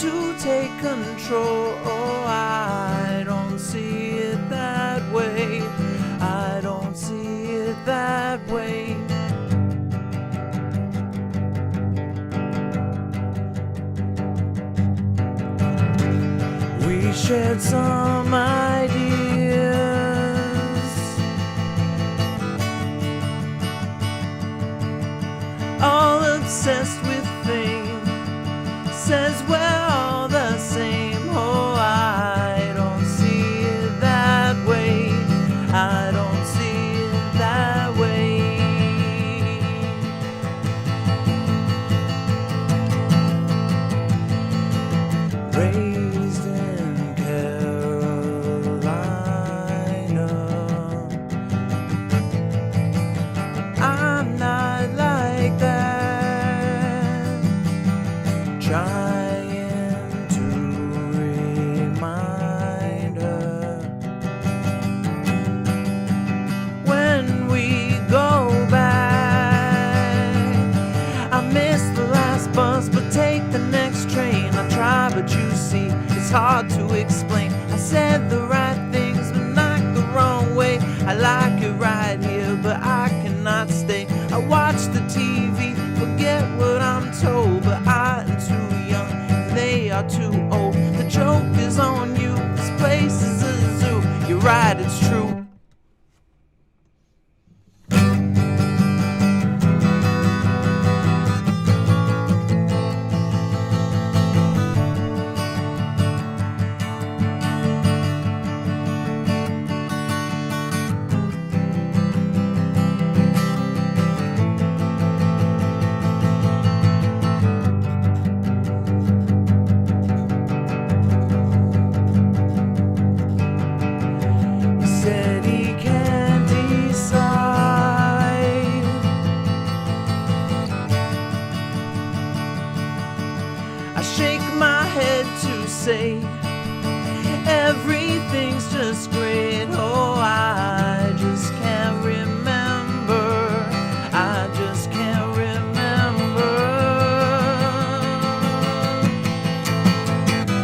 to take control. Oh, I don't see it that way. I don't see it that way. We shared some ideas, all obsessed with fame. Says we're all the same. Oh, I don't see it that way. I don't see it that way. Raised in Carolina, I'm not like that. Trying to remind her when we go back. I missed the last bus, but take the next train. I try, but you see, it's hard to explain. I said the right things, but not the wrong way. I like it right here, but I cannot stay. I watch the TV, forget what I'm told, but I am too young and they are too old. The joke is on you, this place is a zoo. You're right, it's true. Said he can't decide. I shake my head to say everything's just great. Oh, I just can't remember. I just can't remember.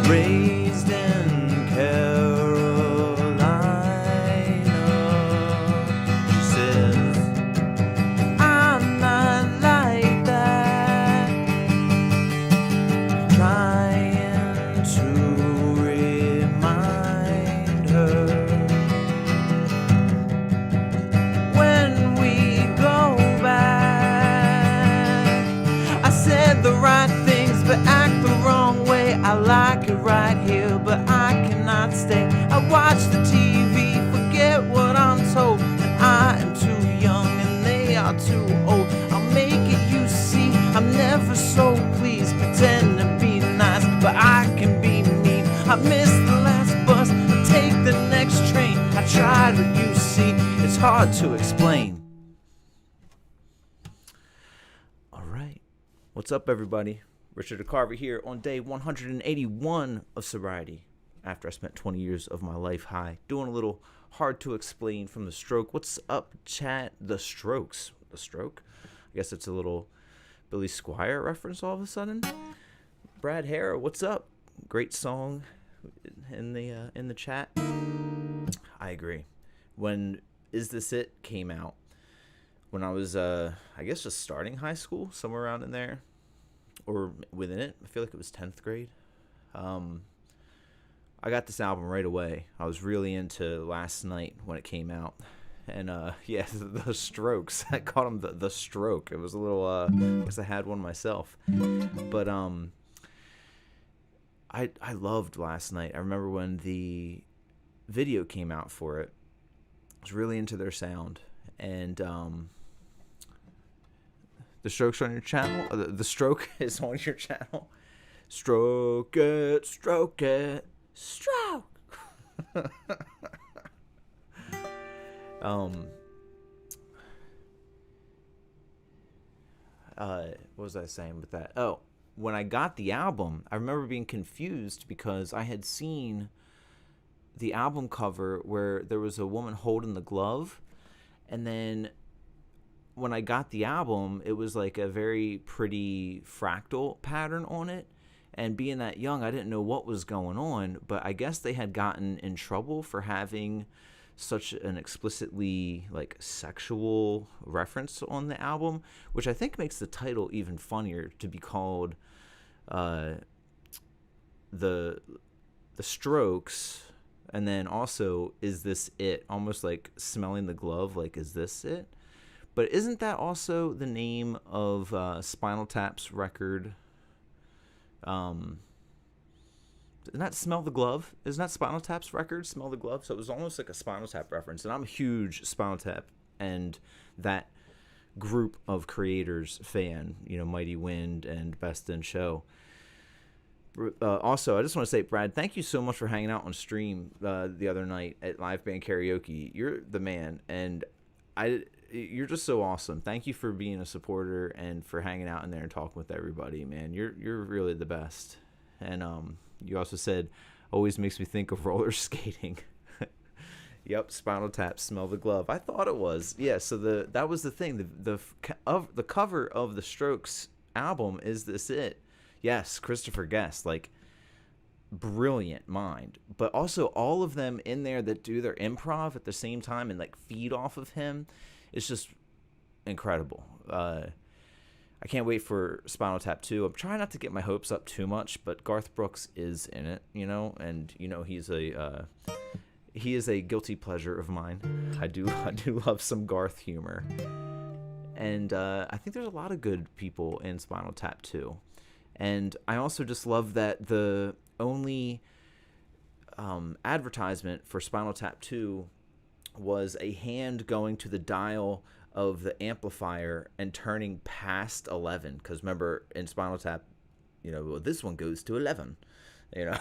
Raised in Carolina, she says, I'm not like that. Trying to remind her when we go back. I said the right things, but act the wrong way. I like it right here, but I cannot stay. I watch the TV, forget what I'm told, and I am too young and they are too old. I'll make it, you see, I'm never so pleased. Pretend to be nice, but I can be mean. I missed the last bus, take the next train. I tried, but you see, it's hard to explain. All right, what's up, everybody? Richard Carver here on day 181 of sobriety, after I spent 20 years of my life high, doing a little hard to explain from the stroke. What's up, chat? The Strokes. The Stroke? I guess it's a little Billy Squier reference all of a sudden. Brad Hare, what's up? Great song in the chat. I agree. When Is This It came out, when I was I guess just starting high school, somewhere around in there, or within it, I feel like it was 10th grade. I got this album right away. I was really into Last Night when it came out. And yeah, the Strokes. I called them the Stroke. It was a little because I had one myself. But I loved Last Night. I remember when the video came out for it. I was really into their sound. And the Strokes on your channel. The Stroke is on your channel. Stroke it, stroke it, stroke. What was I saying with that? Oh, when I got the album, I remember being confused because I had seen the album cover where there was a woman holding the glove, and then when I got the album, it was like a very pretty fractal pattern on it, And being that young, I didn't know what was going on, but I guess they had gotten in trouble for having such an explicitly like sexual reference on the album, which I think makes the title even funnier, to be called the Strokes, and then also Is This It, almost like smelling the glove, like is this it? But isn't that also the name of Spinal Tap's record? Isn't that Smell the Glove? Isn't that Spinal Tap's record, Smell the Glove? So it was almost like a Spinal Tap reference. And I'm a huge Spinal Tap and that group of creators fan, Mighty Wind and Best in Show. Also, I just want to say, Brad, thank you so much for hanging out on stream the other night at Live Band Karaoke. You're the man, and you're just so awesome. Thank you for being a supporter and for hanging out in there and talking with everybody, man. You're really the best. And you also said, always makes me think of roller skating. Yep, Spinal Tap, Smell the Glove. I thought it was. Yeah, so that was the thing. The cover of the Strokes album, Is This It? Yes, Christopher Guest, like, brilliant mind. But also all of them in there that do their improv at the same time and, like, feed off of him. It's just incredible. I can't wait for Spinal Tap 2. I'm trying not to get my hopes up too much, but Garth Brooks is in it, and, he is a guilty pleasure of mine. I do love some Garth humor. And I think there's a lot of good people in Spinal Tap 2. And I also just love that the only advertisement for Spinal Tap 2 was a hand going to the dial of the amplifier and turning past 11. Because remember, in Spinal Tap, this one goes to 11. It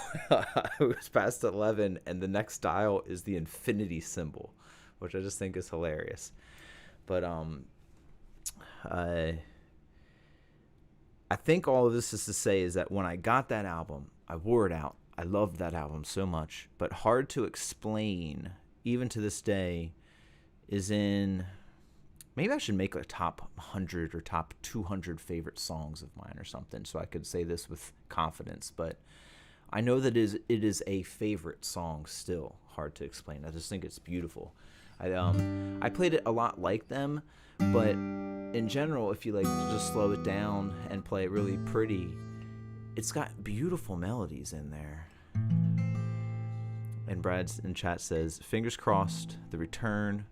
was past 11, and the next dial is the infinity symbol, which I just think is hilarious. But I think all of this is to say is that when I got that album, I wore it out. I loved that album so much, but hard to explain, even to this day, is in... Maybe I should make a top 100 or top 200 favorite songs of mine or something, so I could say this with confidence, but I know that it is a favorite song still. Hard to explain. I just think it's beautiful. I played it a lot like them, but in general, if you like to just slow it down and play it really pretty, it's got beautiful melodies in there. And Brad's in chat says, fingers crossed, the return,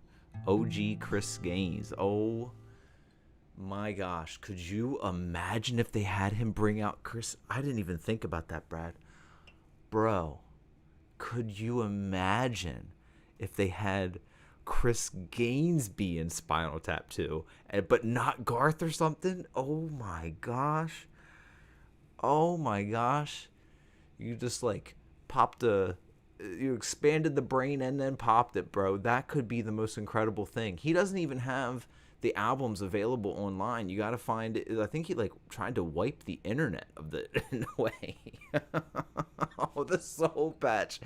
OG Chris Gaines. Oh my gosh, could you imagine if they had him bring out Chris? I didn't even think about that, Brad. Bro, could you imagine if they had Chris Gaines be in Spinal Tap 2, but not Garth or something? Oh my gosh. You just like you expanded the brain and then popped it, bro. That could be the most incredible thing. He doesn't even have the albums available online. You got to find it. I think he like tried to wipe the internet of the in a way. Oh, the soul patch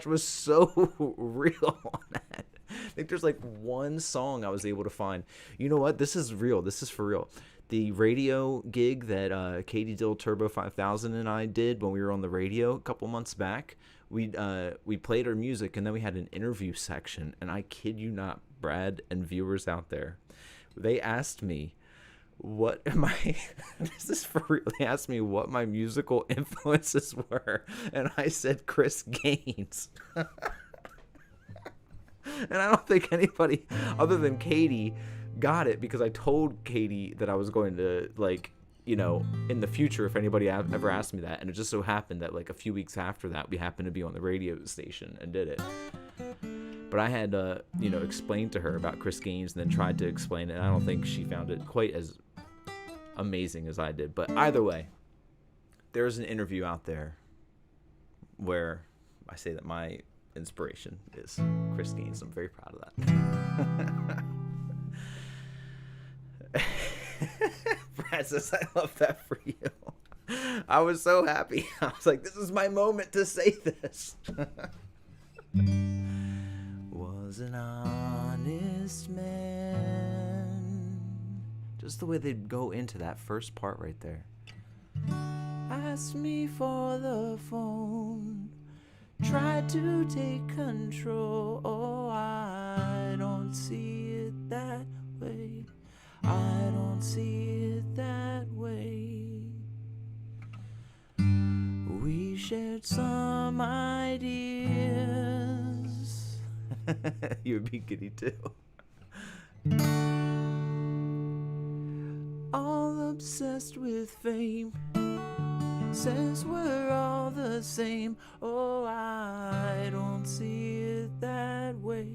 was so real on that. I think there's like one song I was able to find. You know what? This is real. This is for real. The radio gig that Katie Dill Turbo 5000 and I did when we were on the radio a couple months back, we played our music and then we had an interview section. And I kid you not, Brad and viewers out there, they asked me, what am I, this is for real, they asked me what my musical influences were. And I said Chris Gaines. And I don't think anybody other than Katie got it, because I told Katie that I was going to, like, in the future, if anybody ever asked me that. And it just so happened that, like, a few weeks after that, we happened to be on the radio station and did it. But I had, explained to her about Chris Gaines and then tried to explain it. And I don't think she found it quite as amazing as I did. But either way, there's an interview out there where I say that my inspiration is Chris Gaines. I'm very proud of that. Brad says, I love that for you. I was so happy. I was like, this is my moment to say this. Was an honest man. Just the way they'd go into that first part right there. I asked me for the phone, tried to take control. Oh, I don't see it that way. I don't see it that way. We shared some ideas. You're being giddy too. All obsessed with fame. Says we're all the same. Oh, I don't see it that way.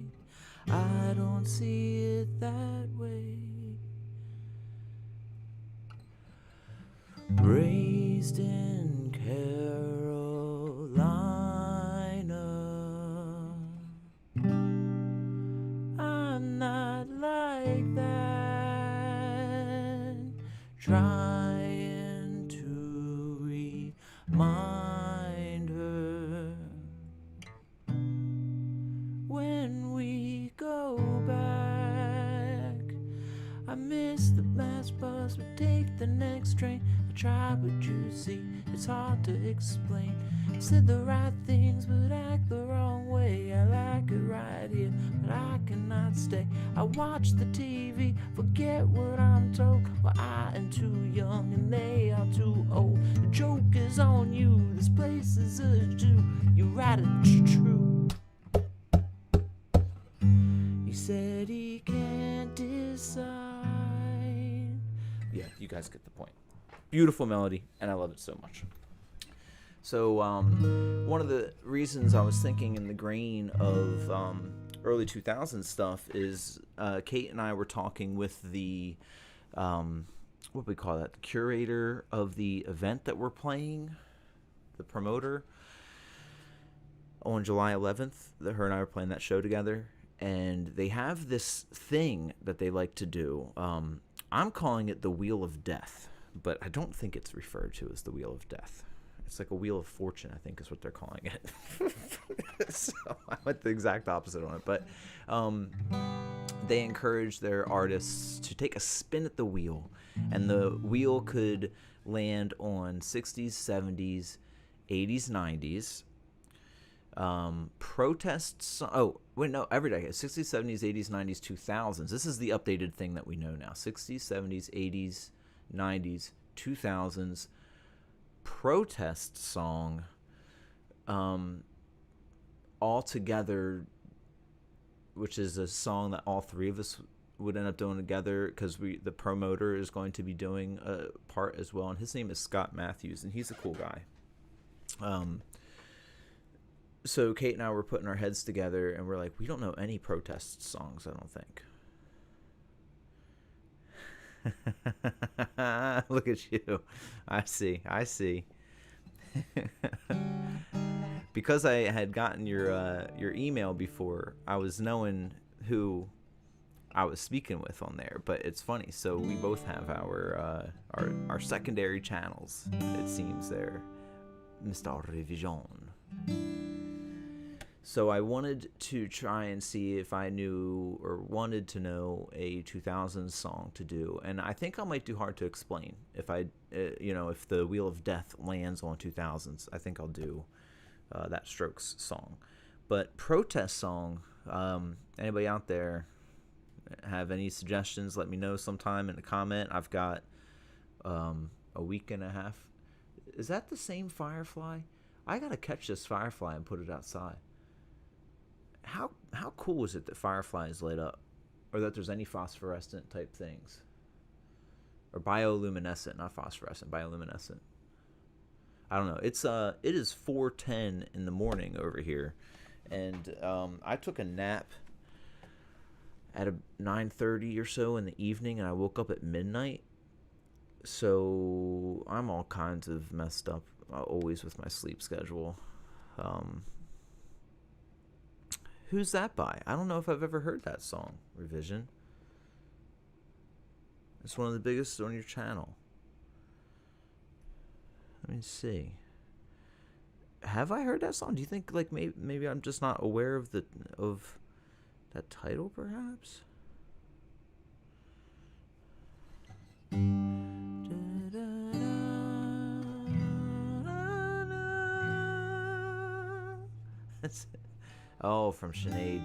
I don't see it that way. Raised in Carolina, I'm not like that. Trying to remind her when we go back. I miss the last bus, we take the next train. I try, but you see, it's hard to explain. Said the right things, but act the wrong way. I like it right here, but I cannot stay. I watch the TV, forget what I'm told. Well, I am too young and they are too old. The joke is on you, this place is a Jew. You write it true. He said he can't decide. Yeah, you guys get the point. Beautiful melody, and I love it so much. So one of the reasons I was thinking in the grain of early 2000s stuff is Kate and I were talking with the, what do we call that, the curator of the event that we're playing, the promoter, on July 11th. Her and I were playing that show together, and they have this thing that they like to do. I'm calling it the Wheel of Death, but I don't think it's referred to as the Wheel of Death. It's like a Wheel of Fortune, I think is what they're calling it. So I went the exact opposite on it. But they encourage their artists to take a spin at the wheel. And the wheel could land on 60s, 70s, 80s, 90s. Protests. Oh, wait, no, every decade. 60s, 70s, 80s, 90s, 2000s. This is the updated thing that we know now. 60s, 70s, 80s, 90s, 2000s. Protest song, all together, which is a song that all three of us would end up doing together, because the promoter is going to be doing a part as well, and his name is Scott Matthews, and he's a cool guy. So Kate and I were putting our heads together, and we're like, we don't know any protest songs, I don't think. Look at you. I see. Because I had gotten your email before, I was knowing who I was speaking with on there. But it's funny. So we both have our secondary channels, it seems there, Mr. Revision. So I wanted to try and see if I knew or wanted to know a 2000s song to do, and I think I might do Hard to Explain. If if the Wheel of Death lands on 2000s, I think I'll do that Strokes song. But protest song, anybody out there have any suggestions? Let me know sometime in a comment. I've got a week and a half. Is that the same firefly? I gotta catch this firefly and put it outside. How cool is it that fireflies light up, or that there's any phosphorescent type things, or bioluminescent, not phosphorescent, bioluminescent. I don't know. It is 4:10 in the morning over here, and I took a nap at 9:30 or so in the evening, and I woke up at midnight. So I'm all kinds of messed up, always with my sleep schedule. Who's that by? I don't know if I've ever heard that song, Revision. It's one of the biggest on your channel. Let me see. Have I heard that song? Do you think like maybe I'm just not aware of that title, perhaps? Oh, from Sinead.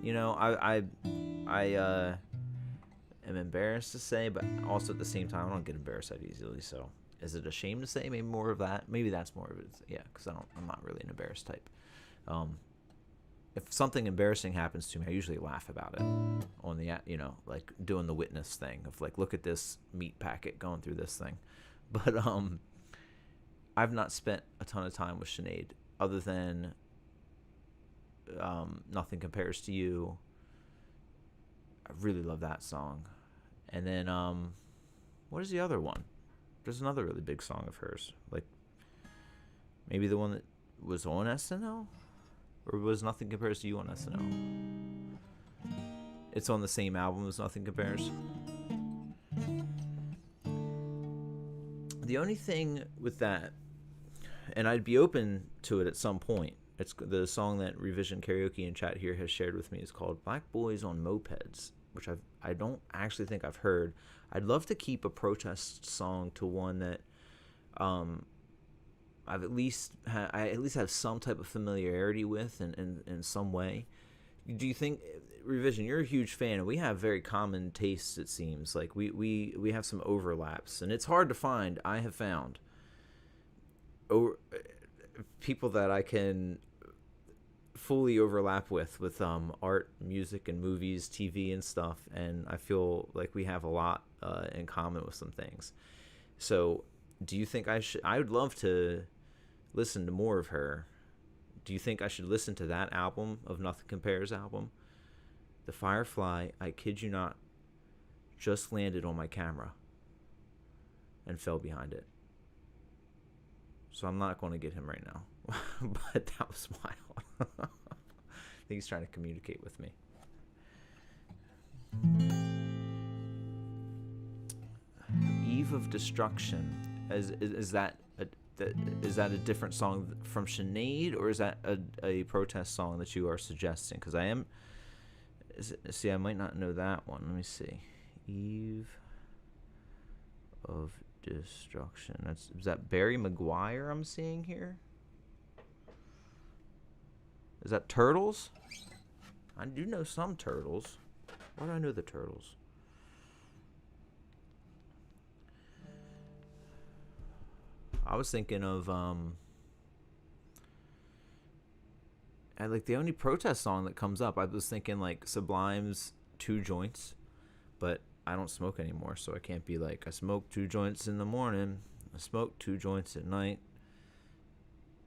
You know, I am embarrassed to say, but also at the same time, I don't get embarrassed that easily. So, is it a shame to say? Maybe more of that. Maybe that's more of it. Yeah, because I'm not really an embarrassed type. Um, if something embarrassing happens to me, I usually laugh about it on the, like doing the witness thing of like, look at this meat packet going through this thing. But I've not spent a ton of time with Sinead other than Nothing Compares to You. I really love that song. And then what is the other one? There's another really big song of hers, like maybe the one that was on SNL, or was Nothing Compares to You on SNL? It's on the same album as Nothing Compares. The only thing with that, and I'd be open to it at some point, it's the song that Revision Karaoke in chat here has shared with me is called Black Boys on Mopeds, which I don't actually think I've heard. I'd love to keep a protest song to one that I've I at least have some type of familiarity with in some way. Do you think, Revision, you're a huge fan, and we have very common tastes, it seems. Like we have some overlaps, and it's hard to find. I have found people that I can fully overlap with art, music, and movies, TV, and stuff, and I feel like we have a lot in common with some things. So, do you think I would love to listen to more of her. Do you think I should listen to that album of Nothing Compares album? The Firefly, I kid you not, just landed on my camera and fell behind it. So I'm not going to get him right now. But that was wild. I think he's trying to communicate with me. Eve of Destruction. Is that a different song from Sinead, or is that a protest song that you are suggesting? Because I might not know that one. Let me see. Eve of Destruction. Is that Barry Maguire I'm seeing here? Is that Turtles? I do know some Turtles. Why do I know the Turtles? I was thinking of like the only protest song that comes up. I was thinking like Sublime's Two Joints, but I don't smoke anymore, so I can't be like, I smoke 2 joints in the morning, I smoke 2 joints at night,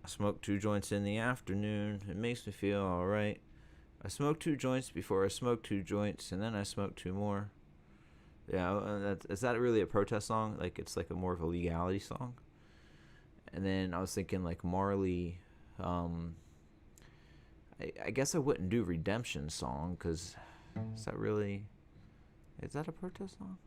I smoke 2 joints in the afternoon, it makes me feel alright. I smoke 2 joints before I smoke 2 joints, and then I smoke 2 more. Yeah, is that really a protest song? Like, it's like a more of a legality song? And then I was thinking like Marley. I guess I wouldn't do Redemption Song, because is that a protest song?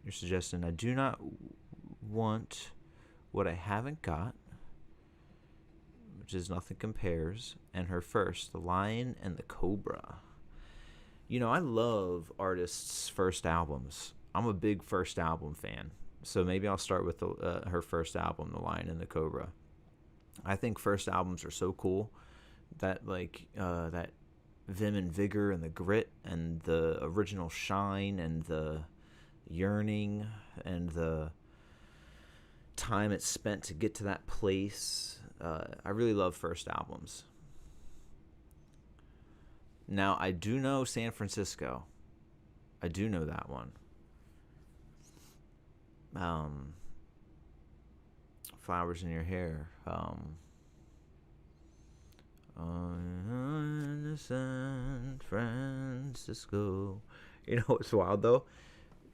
You're suggesting I do not want what I haven't got, which is Nothing Compares, and her first, The Lion and the Cobra. You know, I love artists' first albums. I'm a big first album fan. So maybe I'll start with her first album, The Lion and the Cobra. I think first albums are so cool. That that vim and vigor and the grit and the original shine and the yearning and the time it's spent to get to that place. I really love first albums. Now, I do know San Francisco. I do know that one. Flowers in Your Hair. San Francisco. You know what's wild, though?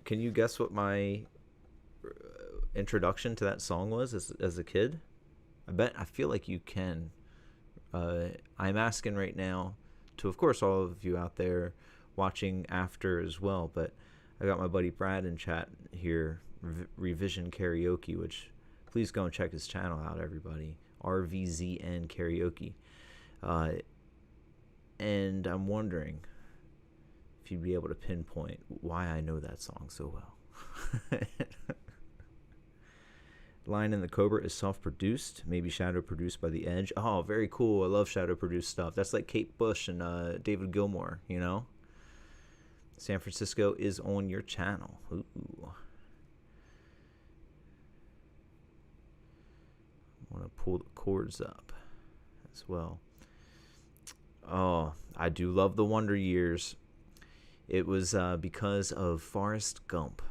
Can you guess what my introduction to that song was as a kid? I feel like you can. I'm asking right now to, of course, all of you out there watching after as well, but I got my buddy Brad in chat here, Revision Karaoke, which please go and check his channel out, everybody. RVZN Karaoke. And I'm wondering if you'd be able to pinpoint why I know that song so well. Lion and the Cobra is self-produced, maybe shadow produced by The Edge. Oh, very cool. I love shadow produced stuff. That's like Kate Bush and David Gilmour, you know? San Francisco is on your channel. Ooh. I want to pull the chords up as well. Oh, I do love the Wonder Years. It was because of Forrest Gump.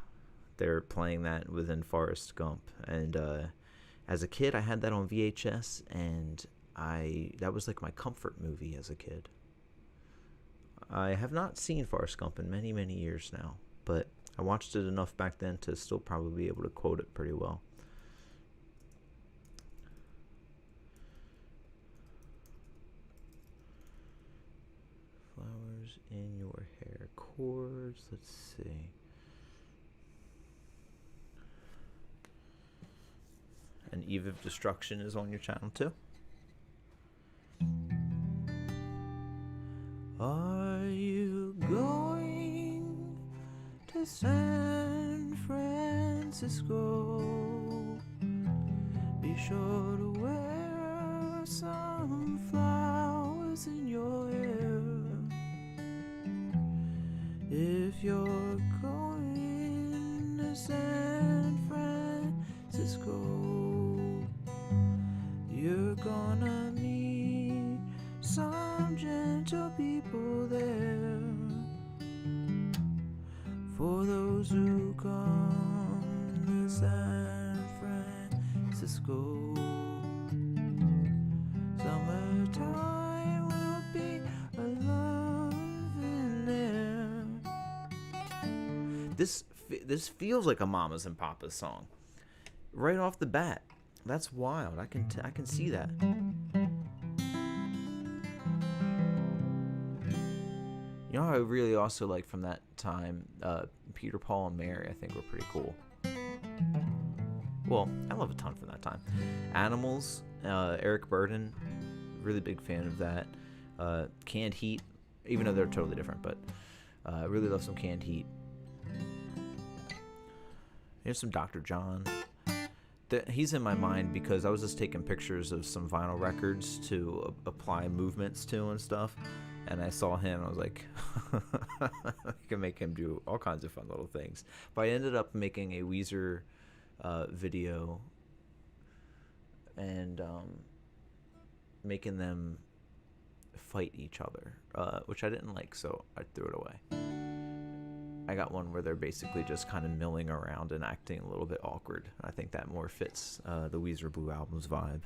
They're playing that within Forrest Gump, and as a kid I had that on VHS, and that was like my comfort movie as a kid. I have not seen Forrest Gump in many years now, but I watched it enough back then to still probably be able to quote it pretty well. Flowers in your hair, chords, let's see. And Eve of Destruction is on your channel too. Are you going to San Francisco? Be sure to wear some flowers in your hair. If you're going to San Francisco, you're gonna meet some gentle people there. For those who come to San Francisco, summertime will be alive in there. This feels like a Mamas and Papas song right off the bat. That's wild. I can see that. You know, I really also like from that time, Peter, Paul, and Mary. I think were pretty cool. Well, I love a ton from that time. Animals, Eric Burden, really big fan of that. Canned Heat, even though they're totally different, but I really love some Canned Heat. Here's some Dr. John. He's in my mind because I was just taking pictures of some vinyl records to apply movements to and stuff, and I saw him. I was like, I can make him do all kinds of fun little things. But I ended up making a Weezer video and making them fight each other, which I didn't like, so I threw it away. I got one where they're basically just kind of milling around and acting a little bit awkward. I think that more fits the Weezer Blue Album's vibe.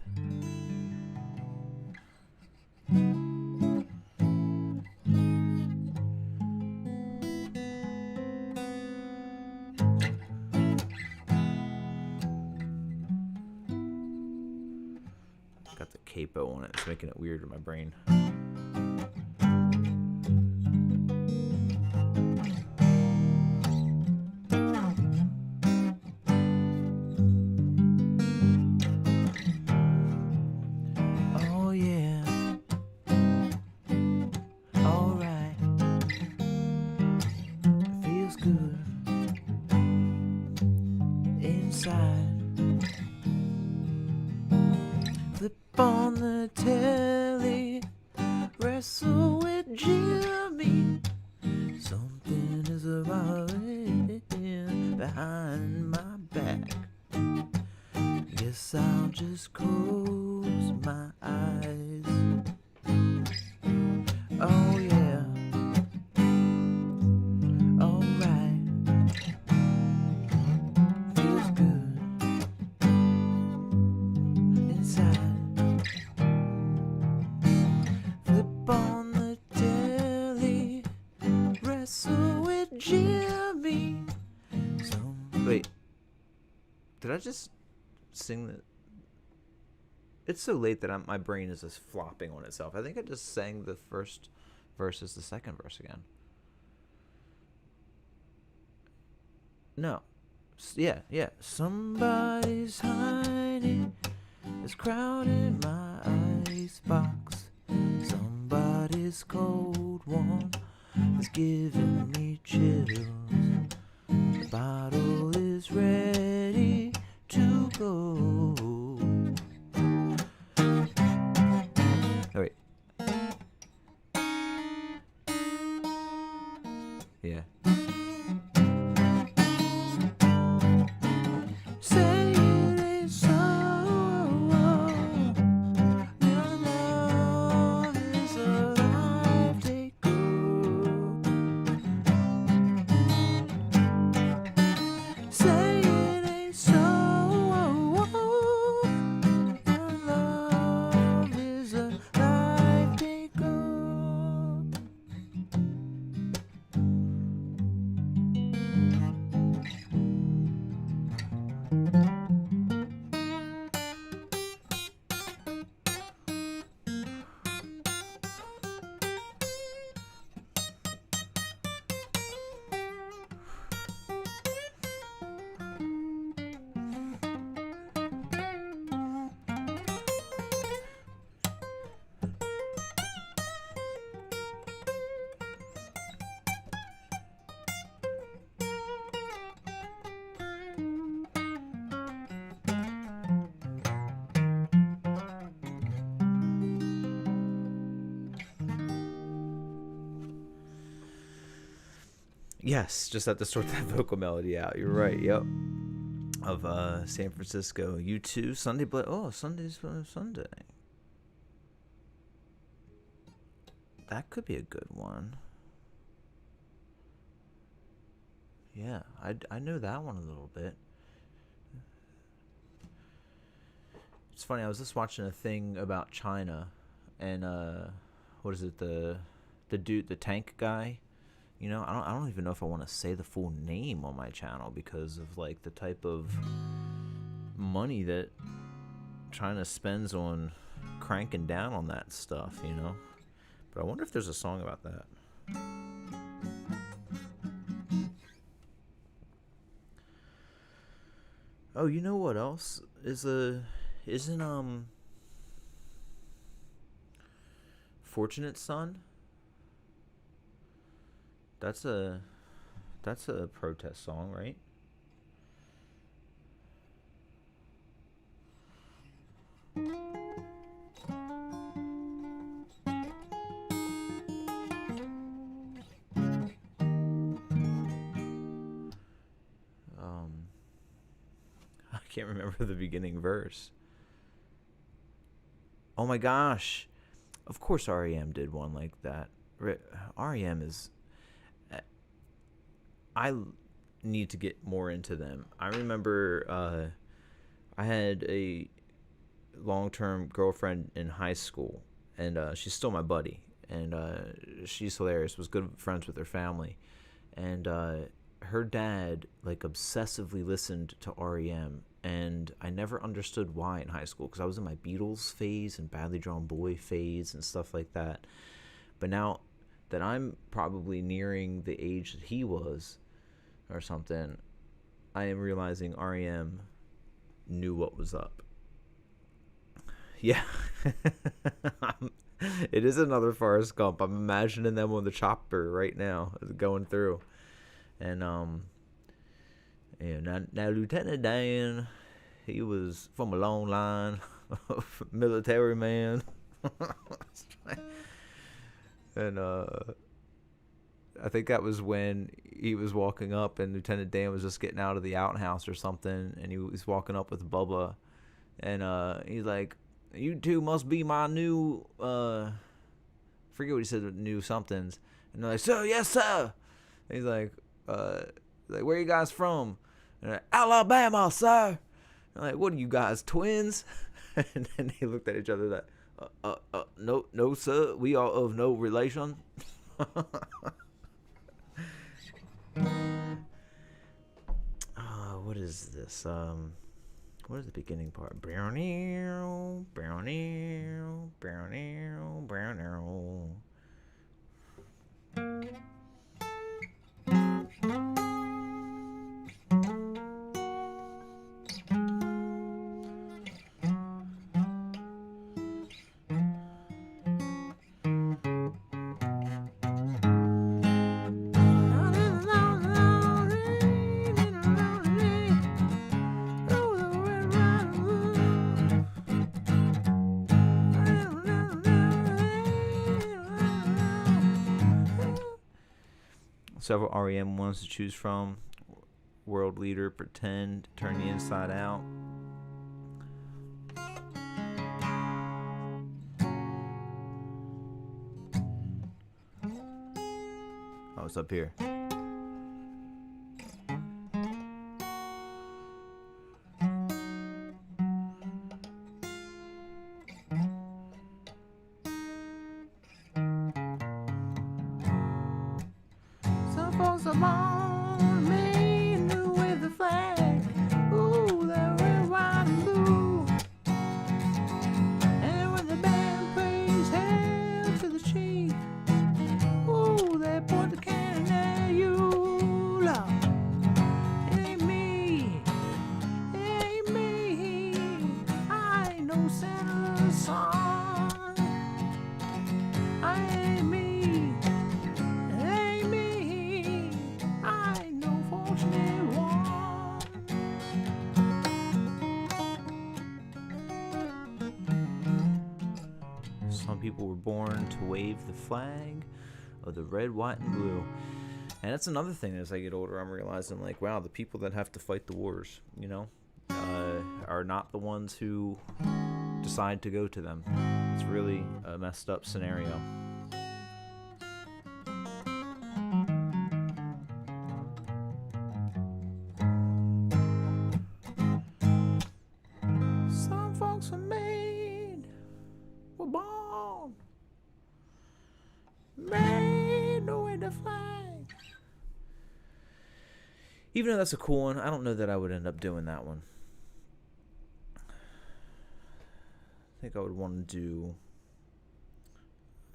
Got the capo on it. It's making it weird in my brain. Flip on the telly, wrestle with Jimmy. Something is arriving behind my back. Guess I'll just close my eyes. Oh yeah. Alright. Feels good inside. Flip on the telly, wrestle with Jimmy. Wait, did I just sing that? It's so late that my brain is just flopping on itself. I think I just sang the first verse as the second verse again. No. Yeah. Somebody's hiding is crowding my icebox. Somebody's cold one is giving me chills. The bottle is ready to go. Yes, just have to sort that vocal melody out. You're right. Yep. Of San Francisco. U2, Sunday, but Sunday's Sunday. That could be a good one. Yeah, I know that one a little bit. It's funny. I was just watching a thing about China, and what is it? The dude, the tank guy. You know, I don't even know if I want to say the full name on my channel because of like the type of money that China spends on cranking down on that stuff, you know. But I wonder if there's a song about that. Oh, you know what else isn't Fortunate Son? That's a protest song, right? I can't remember the beginning verse. Oh my gosh. Of course REM did one like that. REM is... I need to get more into them. I remember I had a long-term girlfriend in high school, and she's still my buddy, and she's hilarious, was good friends with her family, and her dad like obsessively listened to REM, and I never understood why in high school because I was in my Beatles phase and Badly Drawn Boy phase and stuff like that. But now that I'm probably nearing the age that he was or something, I am realizing REM knew what was up. Yeah. It is another Forrest Gump. I'm imagining them on the chopper right now going through. And now Lieutenant Dan, he was from a long line of military man. And I think that was when he was walking up and Lieutenant Dan was just getting out of the outhouse or something, and he was walking up with Bubba, and he's like, "You two must be my new forget what he said, new somethings." And they're like, "Sir, yes sir." And he's like, "Where you guys from?" And like, "Alabama, sir." And like, "What are you guys, twins?" And then they looked at each other like, no sir, we are of no relation." What is this? What is the beginning part? Brown arrow, brown arrow, brown arrow, brown arrow. Several REM ones to choose from. World Leader, Pretend, Turn the Inside Out. Oh, it's up here. Some people were born to wave the flag of the red, white, and blue. And that's another thing as I get older, I'm realizing, like, wow, the people that have to fight the wars, are not the ones who decide to go to them. It's really a messed up scenario. Some folks were born, made no way to fly. Even though that's a cool one, I don't know that I would end up doing that one. I think I would want to do...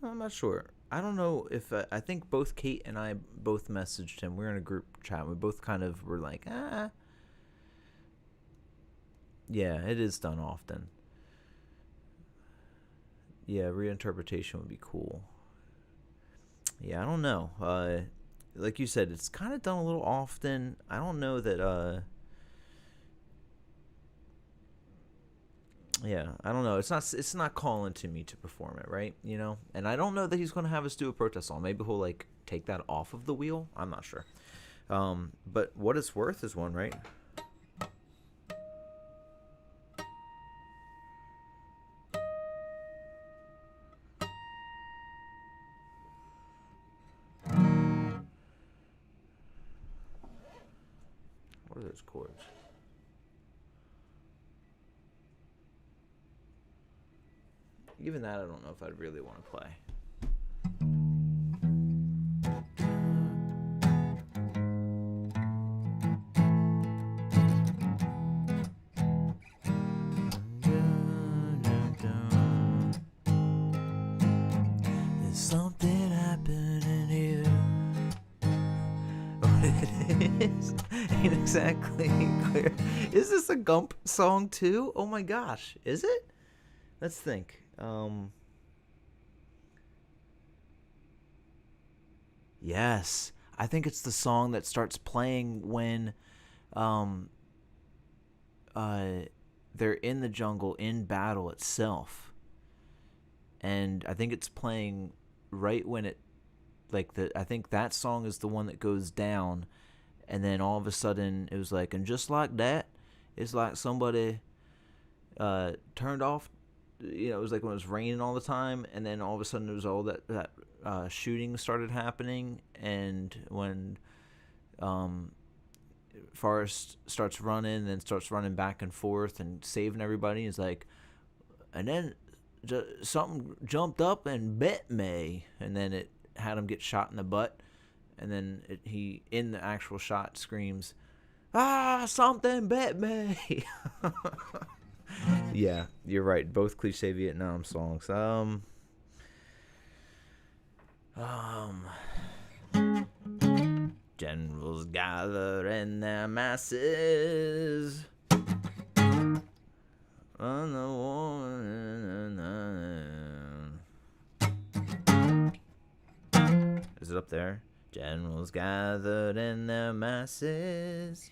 I'm not sure. I don't know if... I think both Kate and I both messaged him. We were in a group chat. We both kind of were like, yeah, it is done often. Yeah, reinterpretation would be cool. Yeah, I don't know. Like you said, it's kind of done a little often. I don't know that, yeah, I don't know. It's not calling to me to perform it, right? And I don't know that he's going to have us do a protest song. Maybe he'll, like, take that off of the wheel. I'm not sure. But What It's Worth is one, right? What are those chords? Even that, I don't know if I'd really want to play. There's something happening here. What it is ain't exactly clear. Is this a Gump song too? Oh my gosh, is it? Let's think. Yes, I think it's the song that starts playing when they're in the jungle in battle itself, and I think it's playing right when it, like, I think that song is the one that goes down, and then all of a sudden it was like, and just like that, it's like somebody turned off. It was like when it was raining all the time, and then all of a sudden it was all that shooting started happening, and when Forrest starts running, then starts running back and forth and saving everybody, it's like, and then something jumped up and bit me, and then it had him get shot in the butt, and then he in the actual shot screams, something bit me. Yeah, you're right. Both cliche Vietnam songs. Generals gather in their masses on the war. Is it up there? Generals gathered in their masses.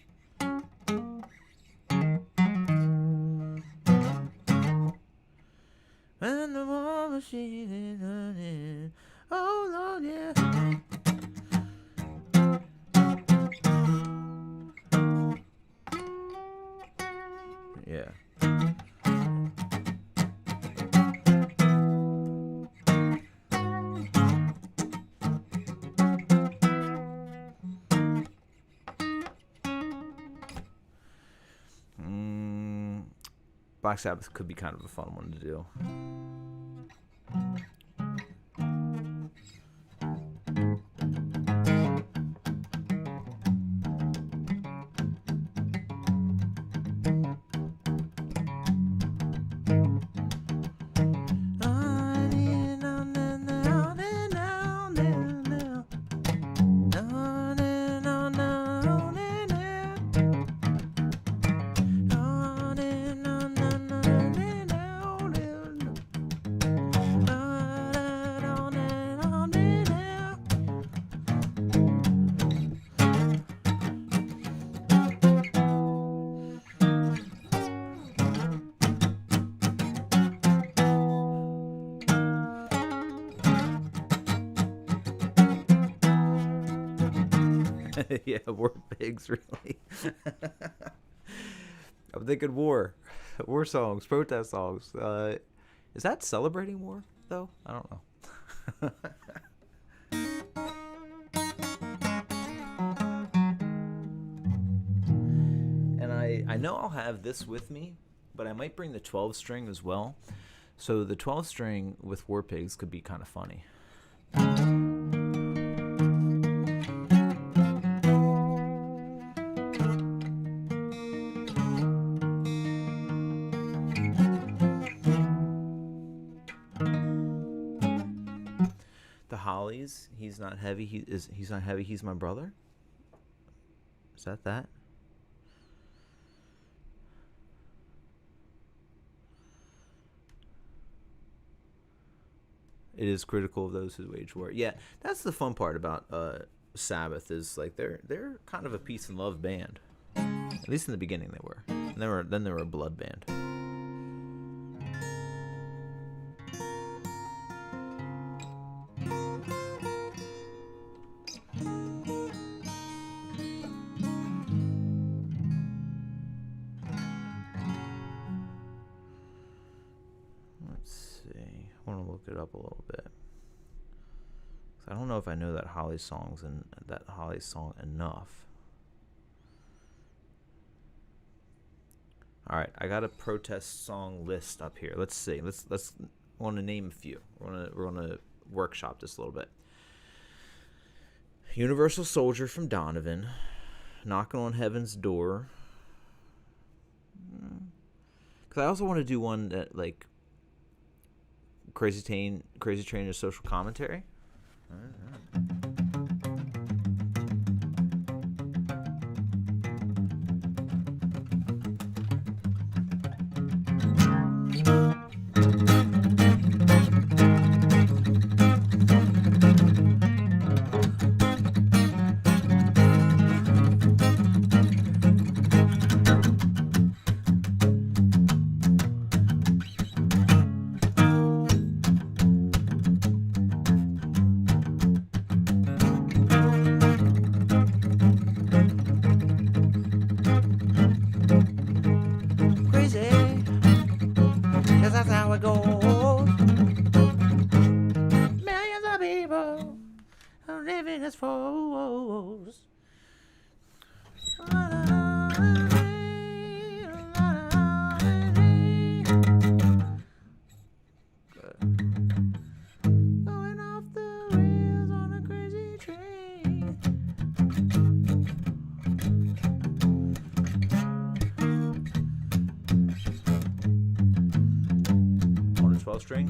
And the war machine is running. Oh Lord, yeah. Yeah. Black Sabbath could be kind of a fun one to do. Yeah, war pigs, really. I'm thinking war. War songs, protest songs. Is that celebrating war, though? I don't know. And I know I'll have this with me, but I might bring the 12 string as well. So the 12 string with war pigs could be kind of funny. The Hollies, he's not heavy. He's not heavy. He's my brother. Is that? It is critical of those who wage war. Yeah, that's the fun part about Sabbath is like they're kind of a peace and love band. At least in the beginning they were. And then they were a blood band. Let's see. I want to look it up a little bit. I don't know if I know that Holly song enough. All right, I got a protest song list up here. Let's see. Let's I want to name a few. We're gonna workshop this a little bit. Universal Soldier from Donovan, Knocking on Heaven's Door. Because I also want to do one that like Crazy Train is social commentary. String.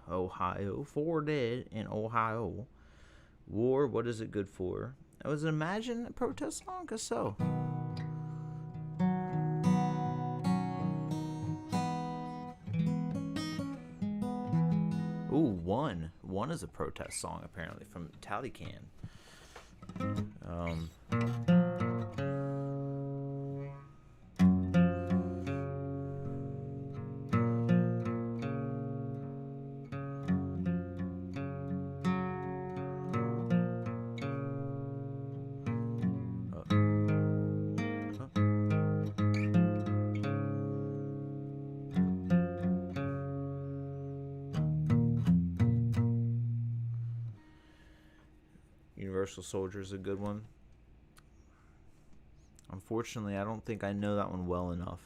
Ohio, 4 dead in Ohio. War, what is it good for? It was an Imagine protest song, cause so. Ooh, One. One is a protest song, apparently, from Talican. Universal Soldier is a good one. Unfortunately, I don't think I know that one well enough.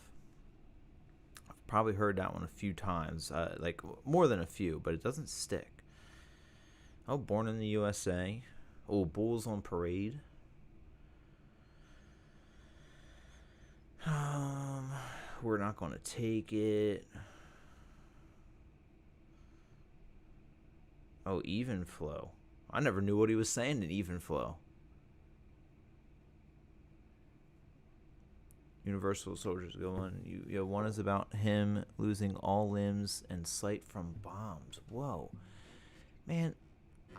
I've probably heard that one a few times, like more than a few, but it doesn't stick. Oh, Born in the USA. Oh, Bulls on Parade. We're Not Gonna Take It. Oh, Even Flow. I never knew what he was saying in Even Flow. Universal Soldier's a good one. One is about him losing all limbs and sight from bombs. Whoa. Man,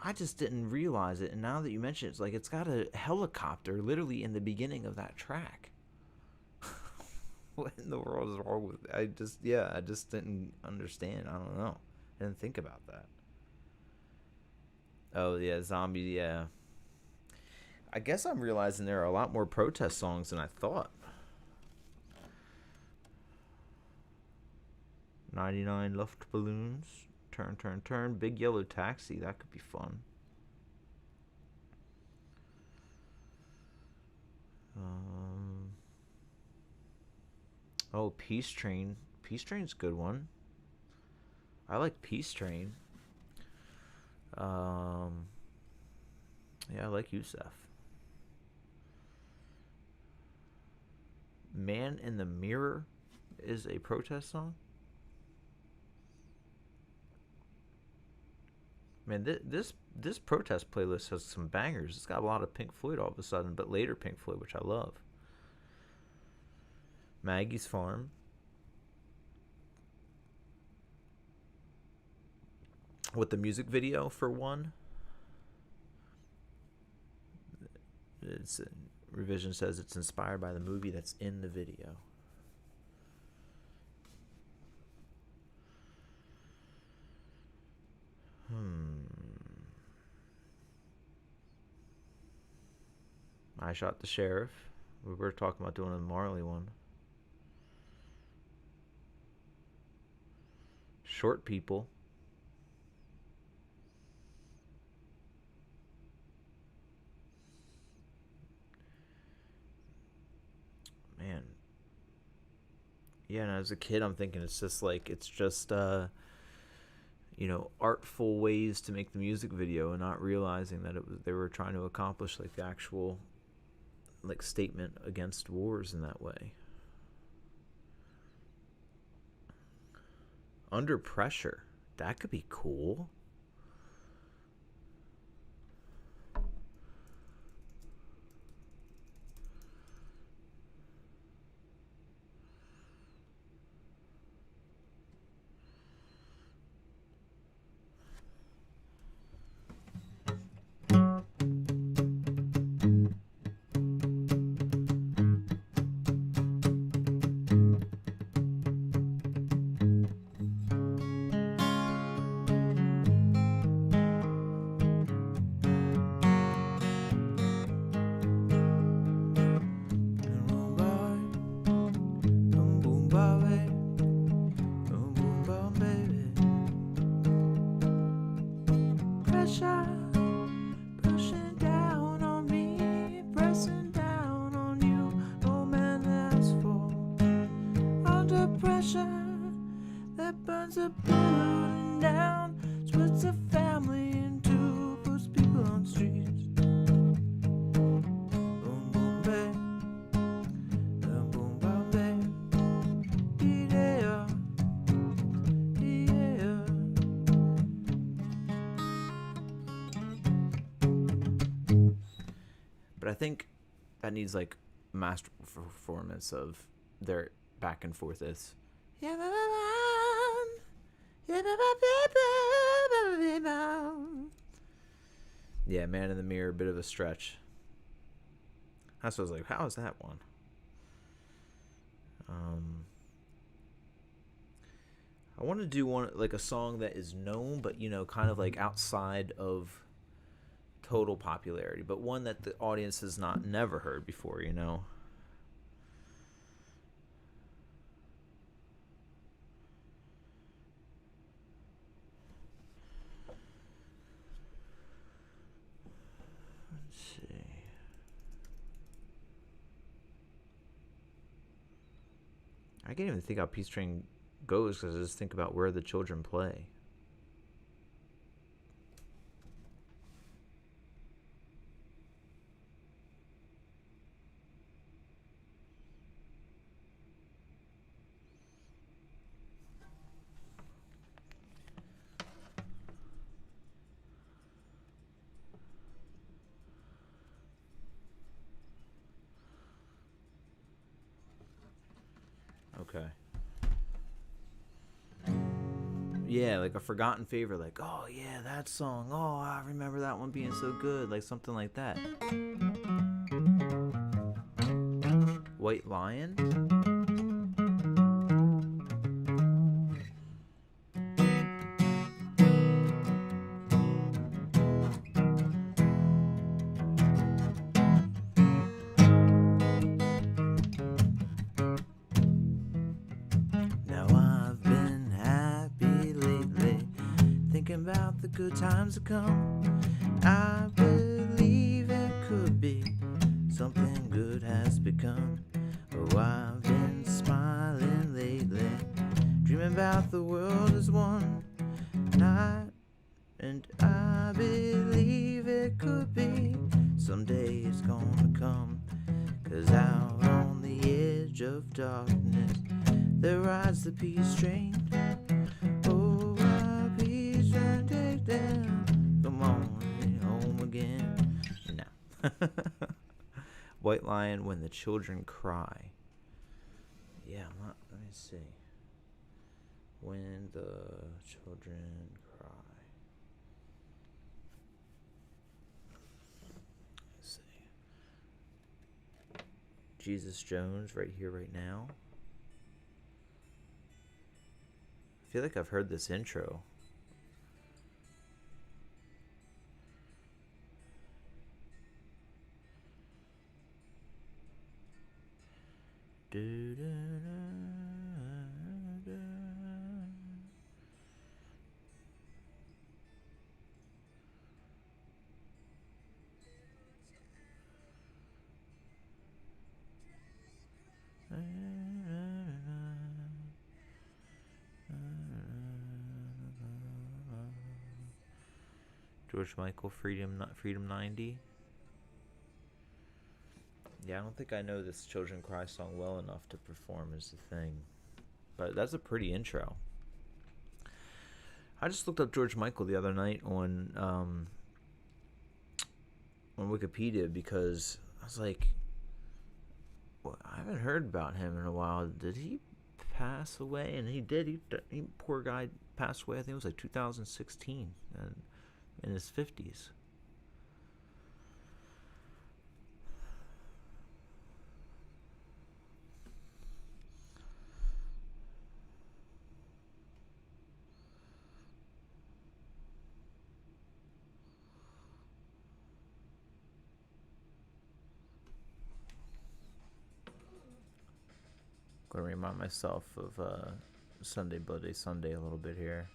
I just didn't realize it, and now that you mention it, it's like it's got a helicopter literally in the beginning of that track. What in the world is wrong with it? I just didn't understand. I don't know. I didn't think about that. Oh yeah, zombie. Yeah, I guess I'm realizing there are a lot more protest songs than I thought. 99 Luftballons. Turn, turn, turn. Big Yellow Taxi. That could be fun. Oh, Peace Train. Peace Train's a good one. I like Peace Train. Um, yeah, I like Yusef. Man in the Mirror is a protest song. Man, this protest playlist has some bangers. It's got a lot of Pink Floyd all of a sudden, but later Pink Floyd, which I love. Maggie's Farm. With the music video for one. It's Revision says it's inspired by the movie that's in the video. I Shot the Sheriff. We were talking about doing a Marley one. Short People. Man. Yeah, and as a kid, I'm thinking it's just artful ways to make the music video, and not realizing that they were trying to accomplish like the actual like statement against wars in that way. Under Pressure. That could be cool. But I think that needs like masterful performance of their back and forth. Is yeah, Man in the Mirror, bit of a stretch. That's what I was like, how is that one? I want to do one like a song that is known, but kind of like outside of total popularity, but one that the audience has never heard before. Let's see. I can't even think how Peace Train goes because I just think about Where the Children Play. Okay. Yeah, like a forgotten favorite. Like, oh yeah, that song. Oh, I remember that one being so good. Like something like that. White Lion. Now I've been happy lately, thinking about the good times to come. I believe it could be something good has begun. Oh, I've been smiling lately, dreaming about the world as one night. And I believe it could be someday it's gonna come. 'Cause out on the edge of darkness there rides the peace train. Oh, our peace train, take them, come on home again. No. White Lion, When the Children Cry. Yeah, let me see. When the Children Cry. Let's see. Jesus Jones, Right Here, Right Now. I feel like I've heard this intro. George Michael, Freedom 90. Yeah, I don't think I know this Children Cry song well enough to perform as the thing. But that's a pretty intro. I just looked up George Michael the other night on Wikipedia because I was like, well, I haven't heard about him in a while. Did he pass away? And he did. He poor guy passed away. I think it was like 2016, and in his 50s. Going to remind myself of Sunday Bloody Sunday a little bit here.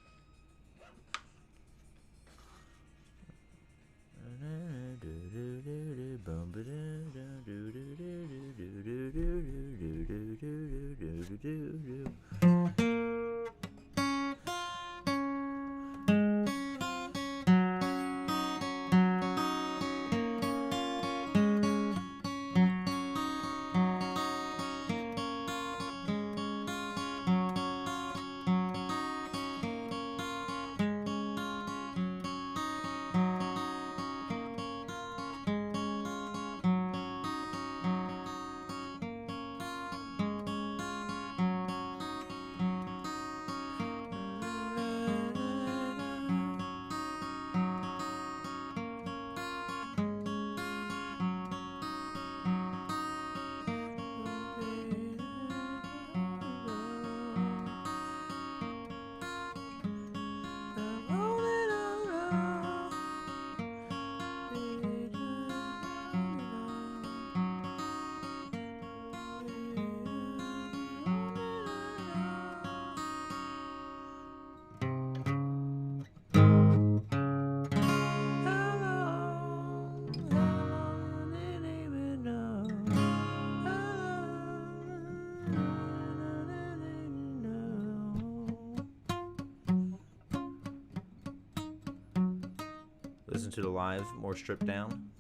Listen to the live, more stripped down.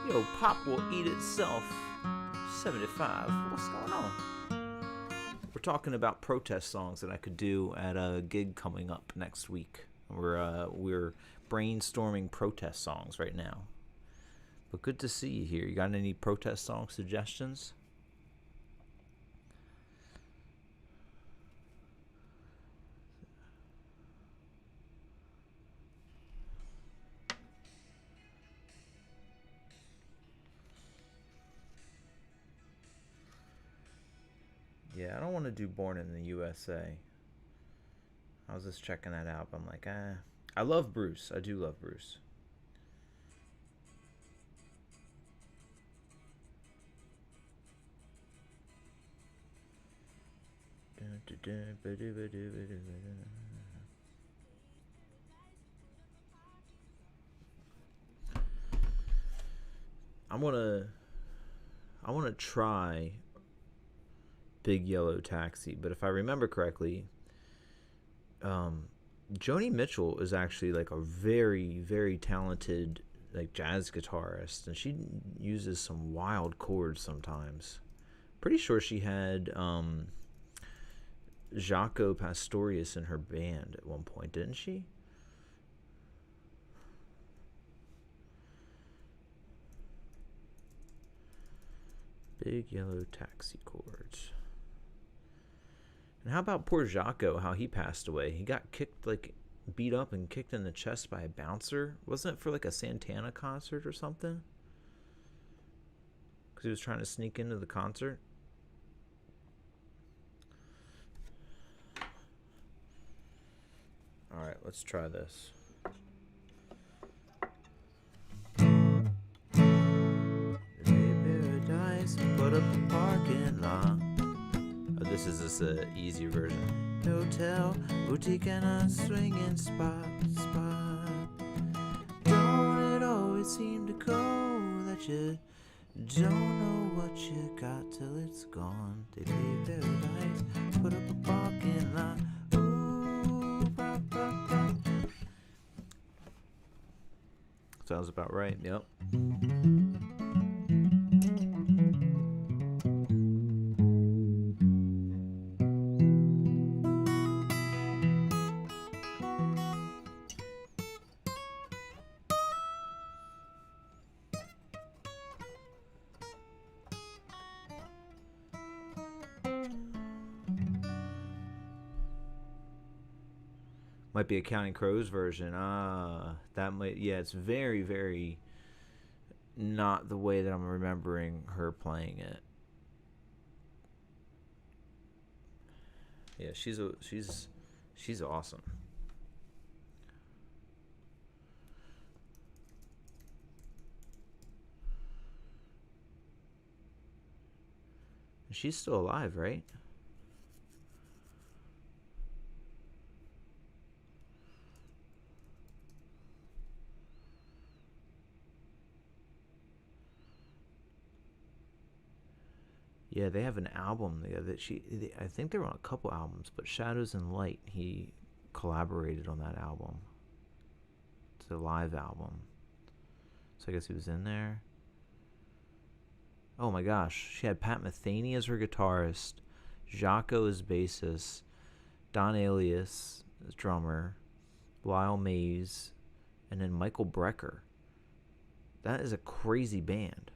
Yo, Pop Will Eat Itself 75. What's going on? We're talking about protest songs that I could do at a gig coming up next week. We're brainstorming protest songs right now. But good to see you here. You got any protest song suggestions? Yeah, I don't want to do Born in the USA. I was just checking that out. But I'm like, I love Bruce. I do love Bruce. I'm gonna I want to try Big Yellow Taxi, but if I remember correctly, um, Joni Mitchell is actually like a very very talented like jazz guitarist, and she uses some wild chords sometimes. Pretty sure she had Jaco Pastorius in her band at one point, didn't she? Big Yellow Taxi chords. And how about poor Jaco? How he passed away? He got kicked, like beat up and kicked in the chest by a bouncer. Wasn't it for like a Santana concert or something? Because he was trying to sneak into the concert. All right, let's try this. Paradise, put up the parking lot. Oh, this is just an easy version. Hotel, boutique, and a swinging spot. Don't it always seem to go that you don't know what you got till it's gone? They pay paradise, put up a parking lot. Ooh, bah, bah, bah. Sounds about right, yep. Might be a Counting Crows version. That might, yeah, it's very, very not the way that I'm remembering her playing it. Yeah, she's awesome. She's still alive, right? Yeah, they have an album that I think they were on a couple albums, but Shadows and Light, he collaborated on that album. It's a live album. So I guess he was in there. Oh my gosh, she had Pat Metheny as her guitarist, Jaco as bassist, Don Alias as drummer, Lyle Mays, and then Michael Brecker. That is a crazy band.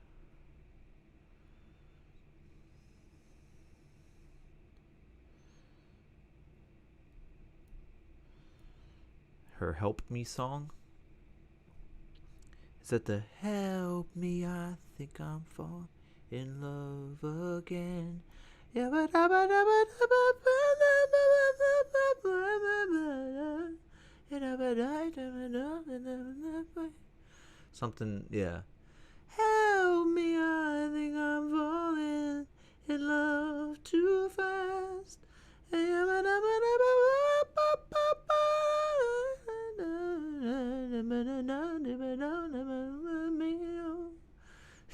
Her Help Me song. Is that the Help Me, I think I'm falling in love again? Something, yeah. Help me, I think I'm falling in love too fast.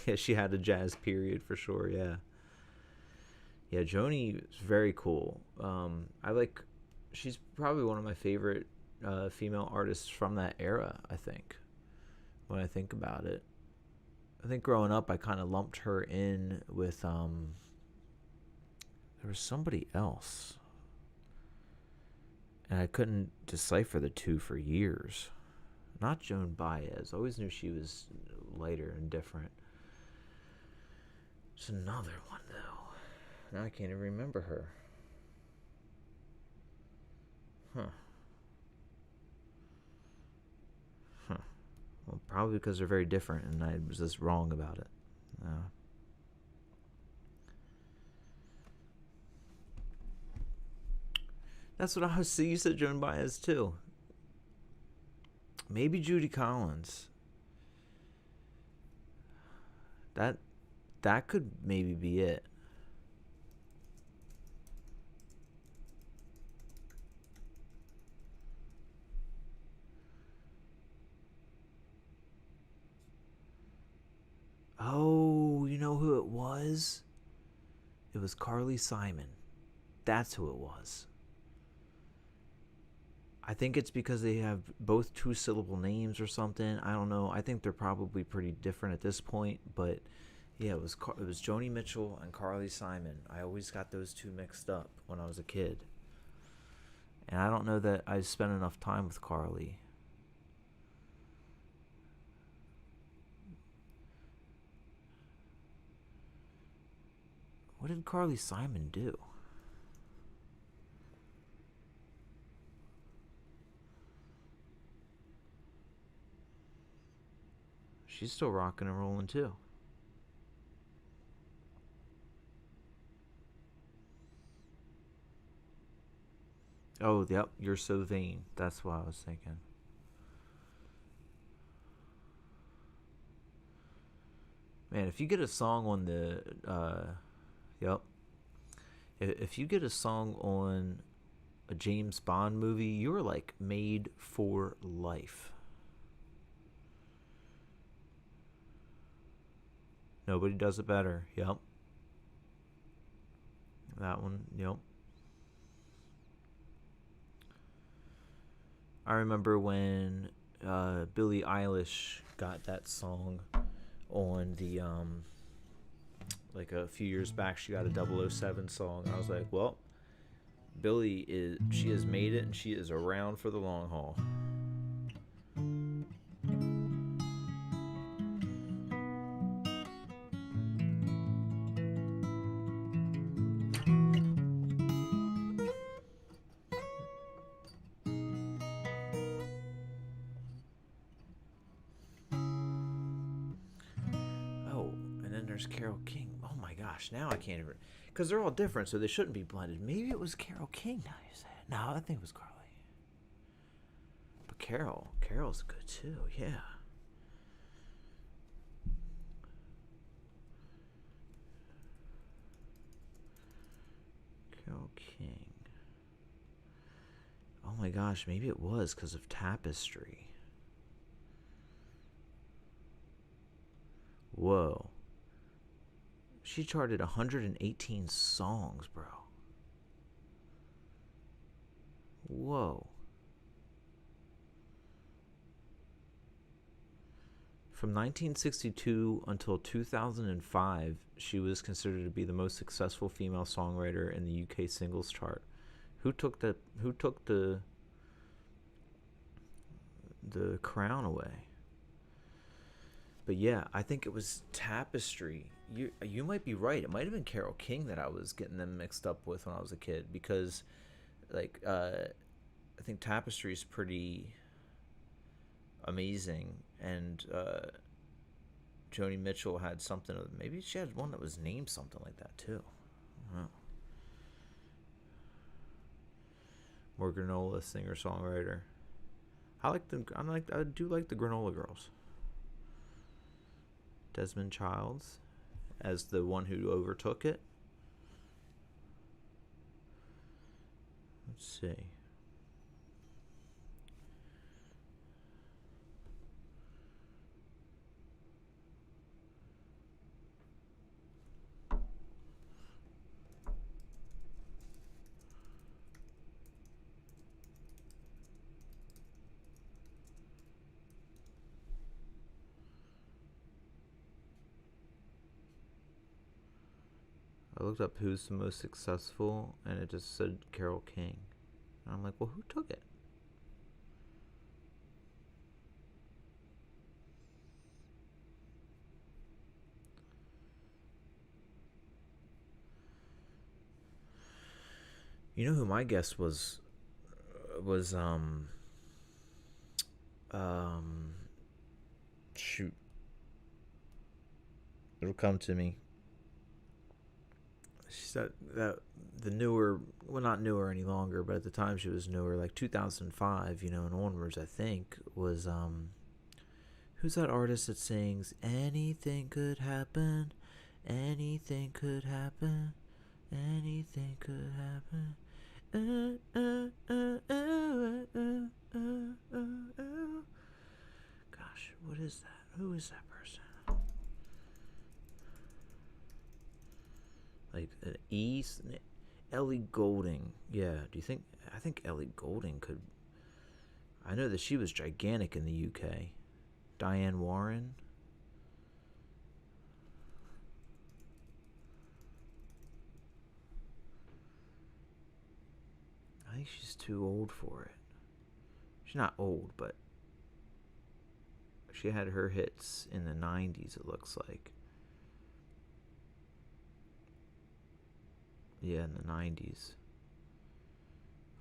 Yeah, she had a jazz period for sure. Yeah, yeah. Joni is very cool. I like. She's probably one of my favorite female artists from that era. I think when I think about it, I think growing up I kind of lumped her in with there was somebody else, and I couldn't decipher the two for years. Not Joan Baez. I always knew she was lighter and different. There's another one, though. Now I can't even remember her. Huh. Huh. Well, probably because they're very different, and I was just wrong about it. That's what I was saying. You said Joan Baez, too. Maybe Judy Collins. That could maybe be it. Oh, you know who it was? It was Carly Simon. That's who it was. I think it's because they have both two-syllable names or something. I don't know. I think they're probably pretty different at this point, but yeah, it was Joni Mitchell and Carly Simon. I always got those two mixed up when I was a kid. And I don't know that I spent enough time with Carly. What did Carly Simon do? She's still rocking and rolling too. Oh, yep, You're So Vain. That's what I was thinking. Man, if you get a song on the, yep, if you get a song on a James Bond movie, you're like made for life. Nobody does it better. Yep. That one, yep. I remember when Billie Eilish got that song on the like a few years back. She got a 007 song, and I was like, well, she has made it, and she is around for the long haul. Oh, and then there's Carole King. Oh my gosh, now I can't even, because they're all different, so they shouldn't be blended. Maybe it was Carole King. Now you say it. No, I think it was Carly. But Carol's good too. Yeah. Carole King. Oh my gosh, maybe it was because of Tapestry. Whoa. She charted 118 songs, bro. Whoa. From 1962 until 2005, she was considered to be the most successful female songwriter in the UK singles chart. Who took the crown away? But yeah, I think it was Tapestry. You might be right. It might have been Carole King that I was getting them mixed up with when I was a kid, because like I think Tapestry is pretty amazing, and Joni Mitchell had something. Maybe she had one that was named something like that too. Wow. More granola singer songwriter. I do like the Granola Girls. Desmond Childs as the one who overtook it. Let's see. I looked up who's the most successful, and it just said Carole King. And I'm like, well, who took it? You know who my guess was um shoot, it'll come to me. She's that the newer, well, not newer any longer, but at the time she was newer, like 2005, and onwards, I think, was who's that artist that sings anything could happen, anything could happen, anything could happen. Gosh, what is that? Who is that person? Like Ellie Goulding. Yeah, do you think? I think Ellie Goulding could. I know that she was gigantic in the UK. Diane Warren. I think she's too old for it. She's not old, but she had her hits in the 90s, it looks like. Yeah, in the 90s.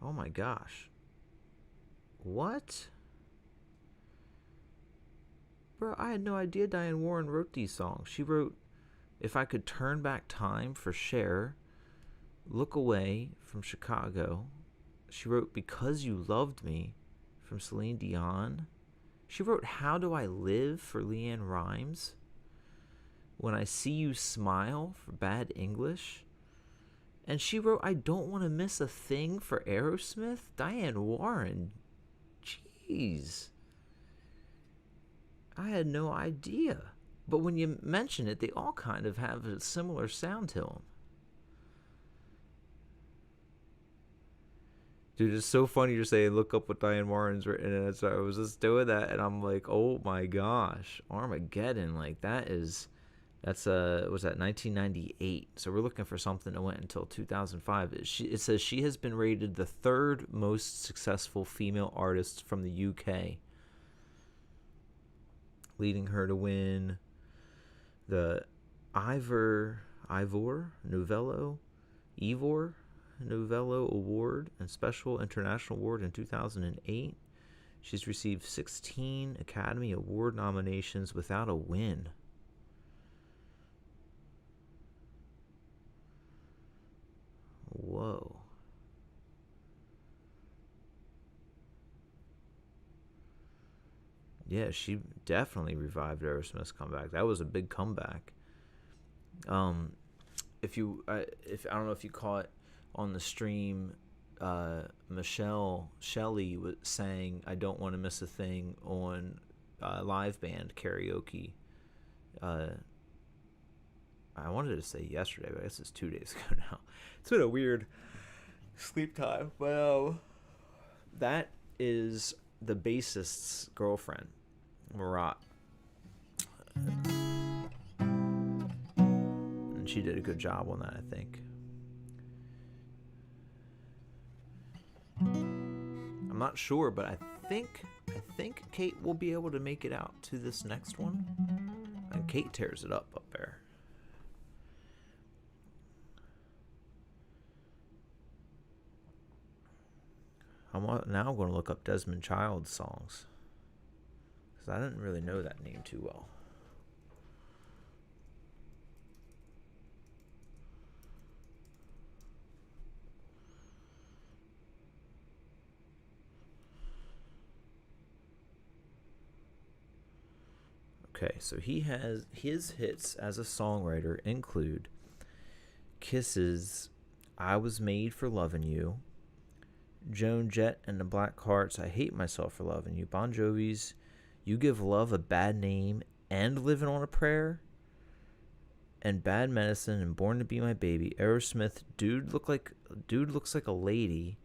Oh my gosh. What? Bro, I had no idea Diane Warren wrote these songs. She wrote If I Could Turn Back Time for Cher, Look Away from Chicago. She wrote Because You Loved Me from Celine Dion. She wrote How Do I Live for Leanne Rimes. When I See You Smile for Bad English. And she wrote I Don't Want to Miss a Thing for Aerosmith. Diane Warren. Jeez. I had no idea. But when you mention it, they all kind of have a similar sound to them. Dude, it's so funny you're saying look up what Diane Warren's written. And so I was just doing that, and I'm like, oh my gosh, Armageddon, like that's was that 1998? So we're looking for something that went until 2005. It says she has been rated the third most successful female artist from the UK, leading her to win the Ivor Novello Award and Special International Award in 2008. She's received 16 Academy Award nominations without a win. Whoa. Yeah, she definitely revived Aerosmith's comeback. That was a big comeback. If I don't know if you caught on the stream, Michelle Shelley was saying I Don't Want to Miss a Thing on live band karaoke. I wanted to say yesterday, but I guess it's 2 days ago now. It's been a weird sleep time. Well, that is the bassist's girlfriend, Marat. And she did a good job on that, I think. I'm not sure, but I think Kate will be able to make it out to this next one. And Kate tears it up there. I'm now going to look up Desmond Child's songs, because I didn't really know that name too well. Okay, so he has his hits as a songwriter include Kiss's I Was Made for Lovin' You, Joan Jett and the Black Hearts' I Hate Myself for Loving You, Bon Jovi's You Give Love a Bad Name and Living on a Prayer, and Bad Medicine and Born to Be My Baby, Aerosmith, Dude Looks Like a Lady,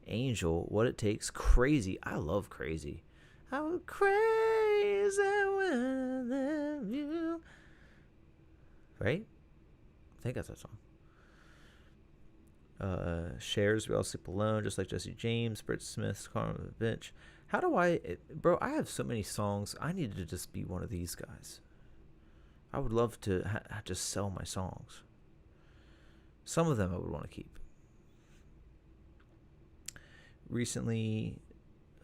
Angel, What It Takes, Crazy. I love Crazy. I'm crazy when I love you. Right? I think that's that song. Cher's We All Sleep Alone, Just Like Jesse James, Britt Smith's Karma of a Bitch. How do bro, I have so many songs. I need to just be one of these guys. I would love to just sell my songs. Some of them I would want to keep. recently,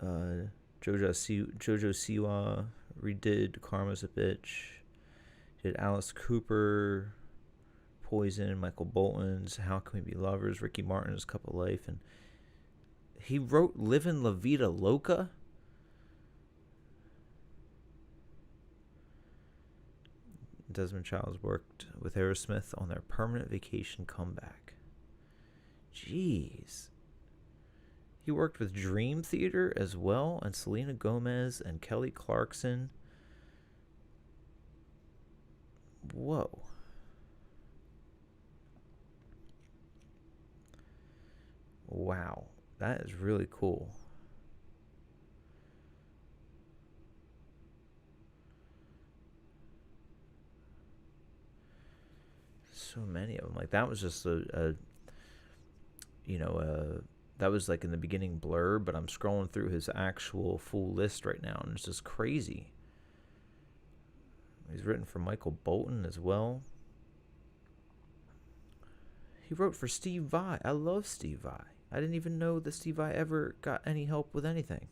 Jojo Siwa redid Karma's a Bitch. Did Alice Cooper, Poison, Michael Bolton's How Can We Be Lovers, Ricky Martin's Cup of Life, and he wrote Livin' La Vida Loca. Desmond Childs worked with Aerosmith on their Permanent Vacation comeback. Jeez. He worked with Dream Theater as well, and Selena Gomez and Kelly Clarkson. Whoa. Wow. That is really cool. So many of them. Like, that was just that was like in the beginning blurb, but I'm scrolling through his actual full list right now, and it's just crazy. He's written for Michael Bolton as well. He wrote for Steve Vai. I love Steve Vai. I didn't even know that Steve Vai ever got any help with anything.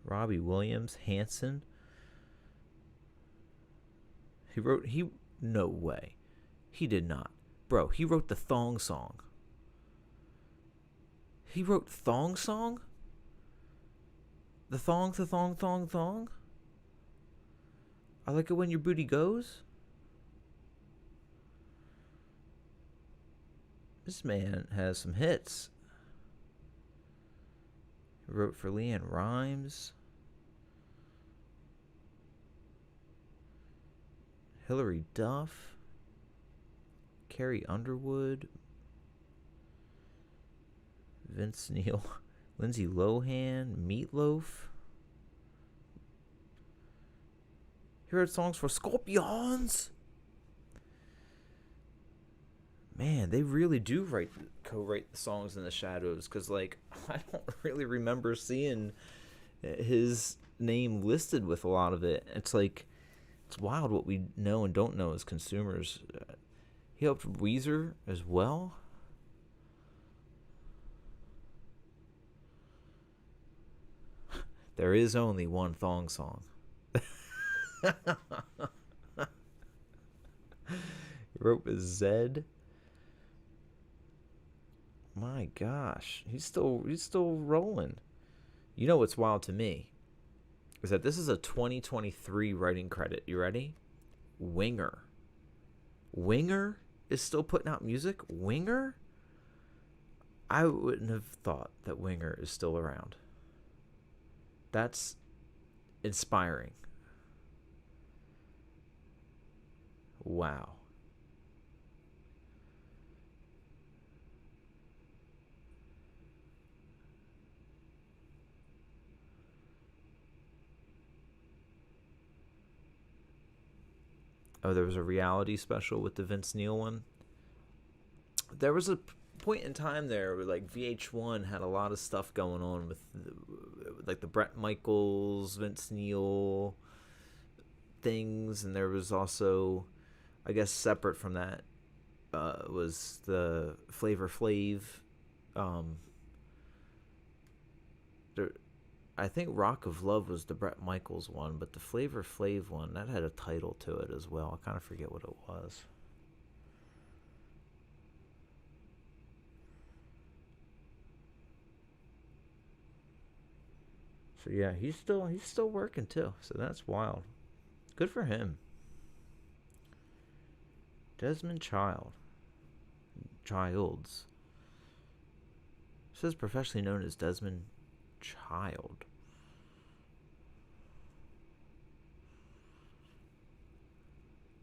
Robbie Williams, Hanson. No way. He did not. Bro, he wrote the Thong Song. He wrote Thong Song? The thong. I like it when your booty goes. This man has some hits. He wrote for Leanne Rimes, Hilary Duff, Carrie Underwood, Vince Neil, Lindsay Lohan, Meatloaf. He wrote songs for Scorpions. Man, they really do co-write the songs in the shadows, because, like, I don't really remember seeing his name listed with a lot of it. It's like, it's wild what we know and don't know as consumers. He helped Weezer as well. There is only one Thong Song. He wrote with Zed. My gosh, he's still rolling. You know what's wild to me is that this is a 2023 writing credit. You ready? Winger is still putting out music. Winger? I wouldn't have thought that Winger is still around. That's inspiring. Wow. Oh, there was a reality special with the Vince Neil one. There was a point in time there where, like, VH1 had a lot of stuff going on with like the Bret Michaels, Vince Neil things, and there was also, I guess, separate from that, was the Flavor Flav. I think Rock of Love was the Bret Michaels one, but the Flavor Flav one, that had a title to it as well. I kind of forget what it was. So yeah, he's still working too. So that's wild. Good for him. Desmond Childs. It says professionally known as Desmond Child.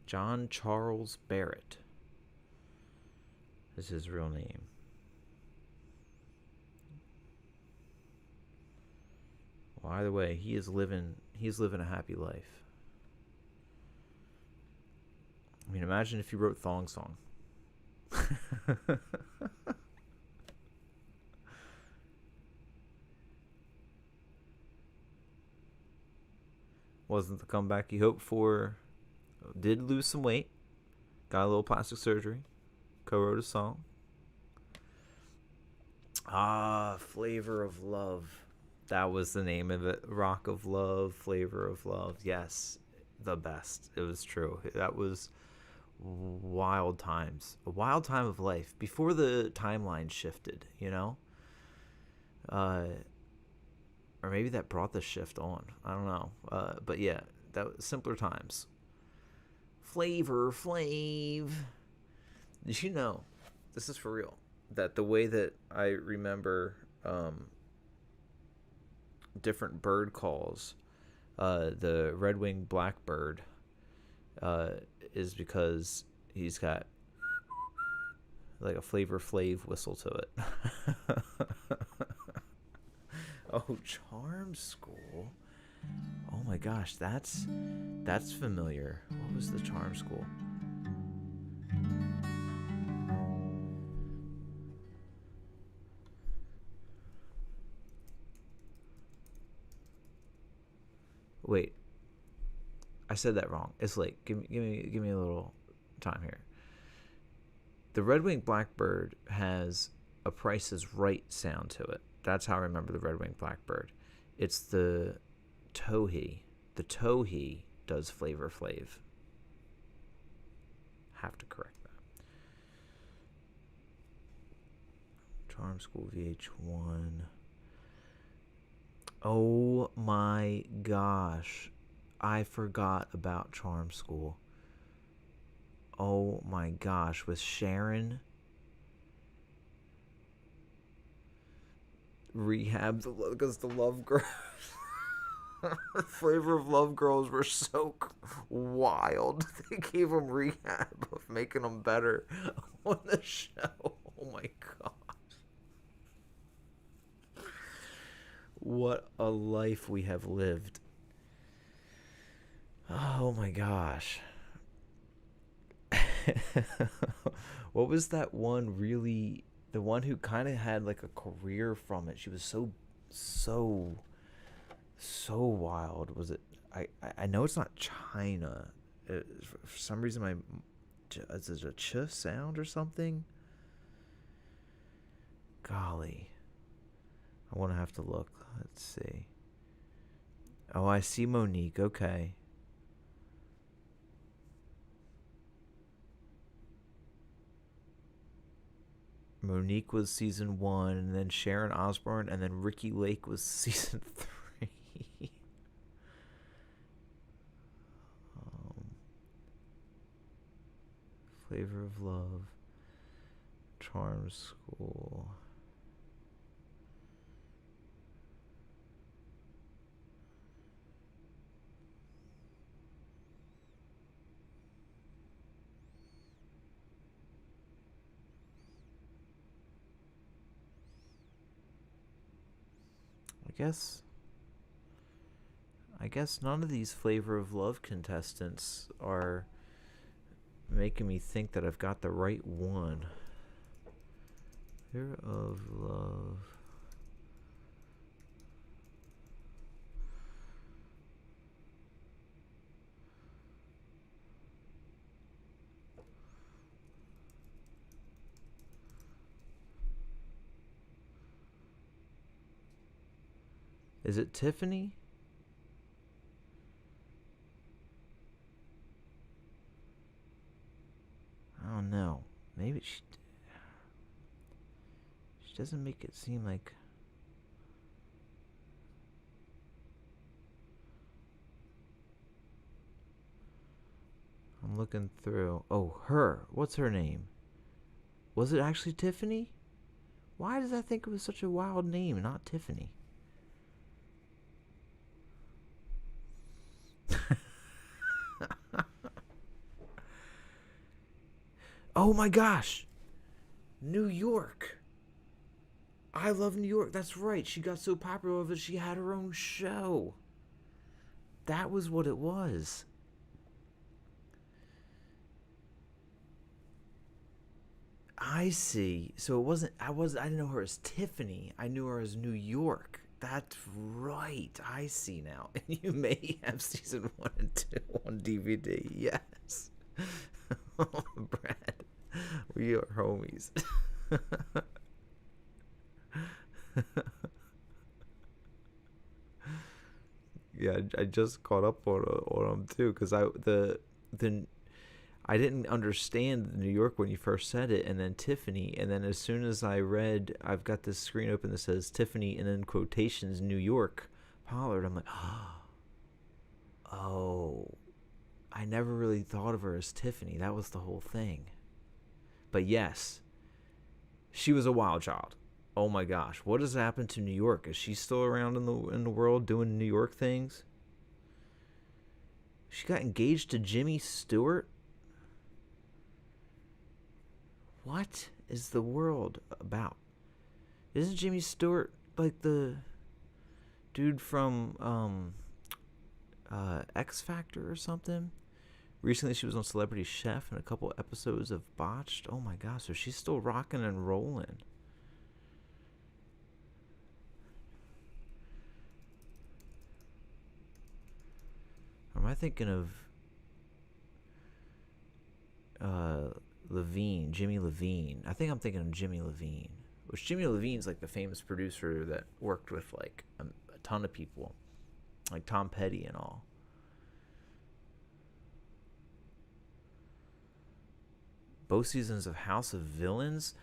John Charles Barrett is his real name. Well, either way, he's living a happy life. I mean, imagine if you wrote Thong Song. Wasn't the comeback he hoped for. Did lose some weight. Got a little plastic surgery. co-wrote a song. Flavor of Love. That was the name of it. Rock of Love, Flavor of Love. Yes, the best. It was true. That was wild times. A wild time of life before the timeline shifted, you know? Or maybe that brought the shift on. I don't know. But yeah, that was simpler times. Flavor Flav. Did you know, this is for real, that the way that I remember different bird calls, the red-winged blackbird, is because he's got like a Flavor Flav whistle to it. Oh, Charm School. Oh my gosh, that's familiar. What was the Charm School? Wait, I said that wrong. It's late. Give me a little time here. The red-winged blackbird has a Price is Right sound to it. That's how I remember the red-winged blackbird. It's the towhee. The towhee does Flavor Flav. Have to correct that. Charm School VH1. Oh my gosh. I forgot about Charm School. Oh my gosh. With Sharon. Rehab, because the Love Girls. Flavor of Love Girls were so wild. They gave them rehab of making them better on the show. Oh my god. What a life we have lived. Oh my gosh. What was that one really, the one who kind of had like a career from it? She was so wild. Was it, I know it's not China. For some reason is it a ch sound or something? Golly. I want to have to look. Let's see. Oh, I see Monique. Okay. Monique was season 1, and then Sharon Osbourne, and then Ricky Lake was season 3. Flavor of Love. Charm School. I guess none of these Flavor of Love contestants are making me think that I've got the right one. Flavor of Love. Is it Tiffany? I don't know. Maybe she doesn't make it seem like. I'm looking through. Oh, her. What's her name? Was it actually Tiffany? Why does I think it was such a wild name, not Tiffany? Oh my gosh. New York. I Love New York. That's right. She got so popular that she had her own show. That was what it was. I see. So it wasn't, I didn't know her as Tiffany. I knew her as New York. That's right. I see now. And you may have season 1 and 2 on DVD. Yes. Oh, Brad. We are homies. Yeah, I just caught up on them too, because I didn't understand New York when you first said it, and then Tiffany, and then as soon as I read, I've got this screen open that says Tiffany and then quotations New York Pollard. I'm like, oh, I never really thought of her as Tiffany. That was the whole thing. But yes, she was a wild child. Oh my gosh, what has happened to New York? Is she still around in the world doing New York things? She got engaged to Jimmy Stewart. What is the world about? Isn't Jimmy Stewart like the dude from X Factor or something? Recently, she was on Celebrity Chef and a couple episodes of Botched. Oh my gosh, so she's still rocking and rolling. Am I thinking of Levine, Jimmy Levine? I think I'm thinking of Jimmy Levine. Which Jimmy Levine's like the famous producer that worked with like a ton of people, like Tom Petty and all. Both seasons of House of Villains.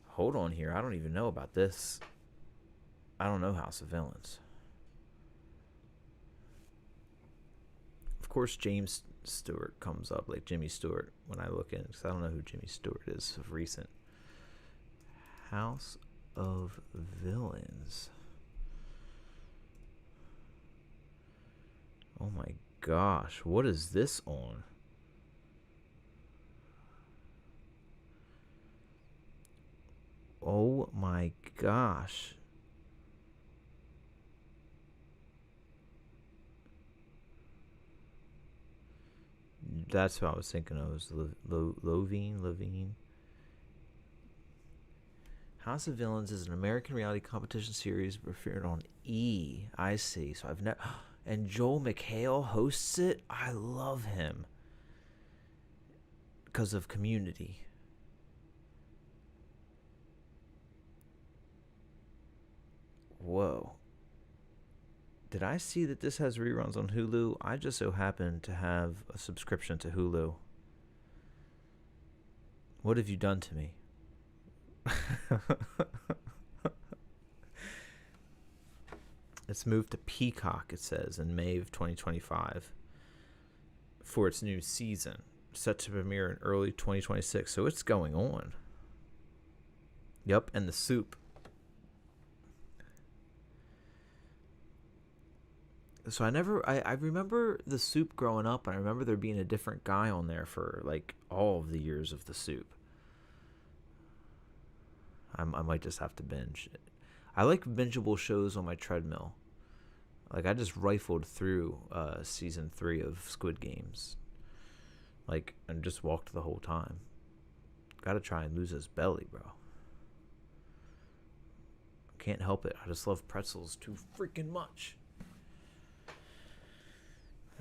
Hold on here, I don't even know about this. I don't know House of Villains. Of course, James Stewart comes up, like Jimmy Stewart, when I look in, because I don't know who Jimmy Stewart is of recent. House of Villains. Oh my gosh, what is this on? Oh my gosh. That's who I was thinking of. Was Levine. House of Villains is an American reality competition series preferred on E. I see. So I've never. And Joel McHale hosts it. I love him because of Community. Whoa. Did I see that this has reruns on Hulu? I just so happen to have a subscription to Hulu. What have you done to me? It's moved to Peacock, it says, in May of 2025 for its new season, set to premiere in early 2026. So it's going on. Yep, and The Soup. So I remember The Soup growing up, and I remember there being a different guy on there for like all of the years of The Soup. I might just have to binge. I like bingeable shows on my treadmill. Like I just rifled through season 3 of Squid Games, like, and just walked the whole time. Got to try and lose his belly, bro. Can't help it. I just love pretzels too freaking much.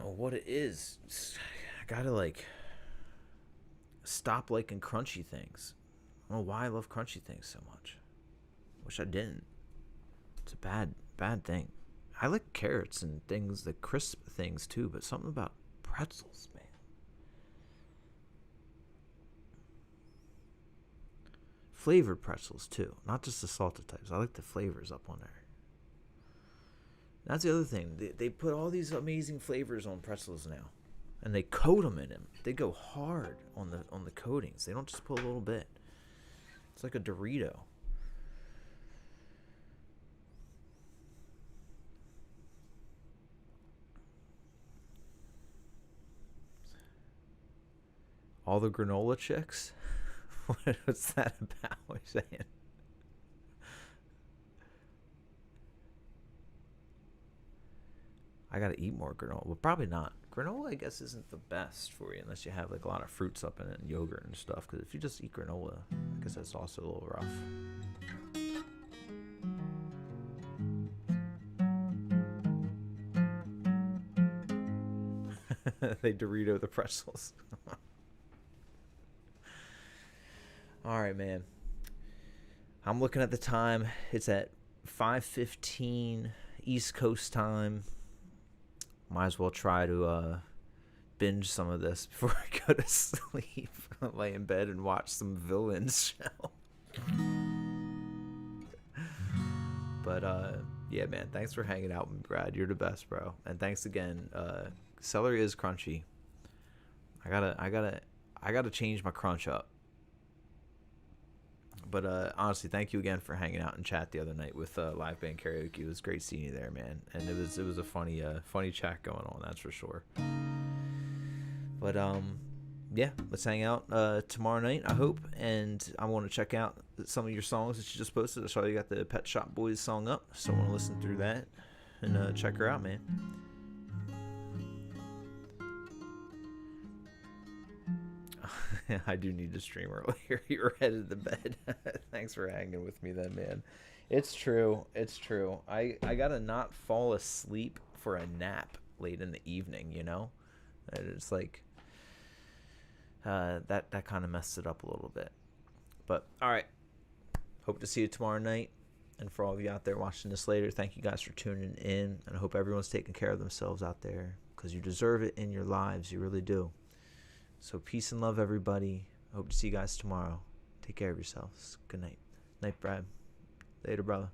Oh, what it is, I gotta like stop liking crunchy things. I don't know why I love crunchy things so much. Wish I didn't. It's a bad thing. I like carrots and things, the crisp things too, but something about pretzels, man. Flavored pretzels too, not just the salted types. I like the flavors up on there. That's the other thing. They put all these amazing flavors on pretzels now, and they coat them in them. They go hard on the coatings. They don't just put a little bit. It's like a Dorito. All the granola chicks? What's that about? What are you saying? I gotta eat more granola. Well, probably not. Granola, I guess, isn't the best for you unless you have like a lot of fruits up in it and yogurt and stuff. Because if you just eat granola, I guess that's also a little rough. They Dorito the pretzels. All right, man. I'm looking at the time. It's at 5:15 East Coast time. Might as well try to binge some of this before I go to sleep. Lay in bed and watch some Villains show. But yeah, man, thanks for hanging out with me, Brad. You're the best, bro. And thanks again. Celery is crunchy. I gotta change my crunch up. But honestly, thank you again for hanging out and chat the other night with live band karaoke. It was great seeing you there, man. And it was a funny chat going on, that's for sure. But yeah, let's hang out tomorrow night, I hope. And I want to check out some of your songs that you just posted. I saw you got the Pet Shop Boys song up, so I want to listen through that and check her out, man. I do need to stream earlier. You're headed to bed. Thanks for hanging with me then, man. It's true. I gotta not fall asleep for a nap late in the evening, you know? It's like that kind of messed it up a little bit. But all right. Hope to see you tomorrow night. And for all of you out there watching this later, thank you guys for tuning in. And I hope everyone's taking care of themselves out there, because you deserve it in your lives. You really do. So peace and love, everybody. Hope to see you guys tomorrow. Take care of yourselves. Good night. Night, Brad. Later, brother.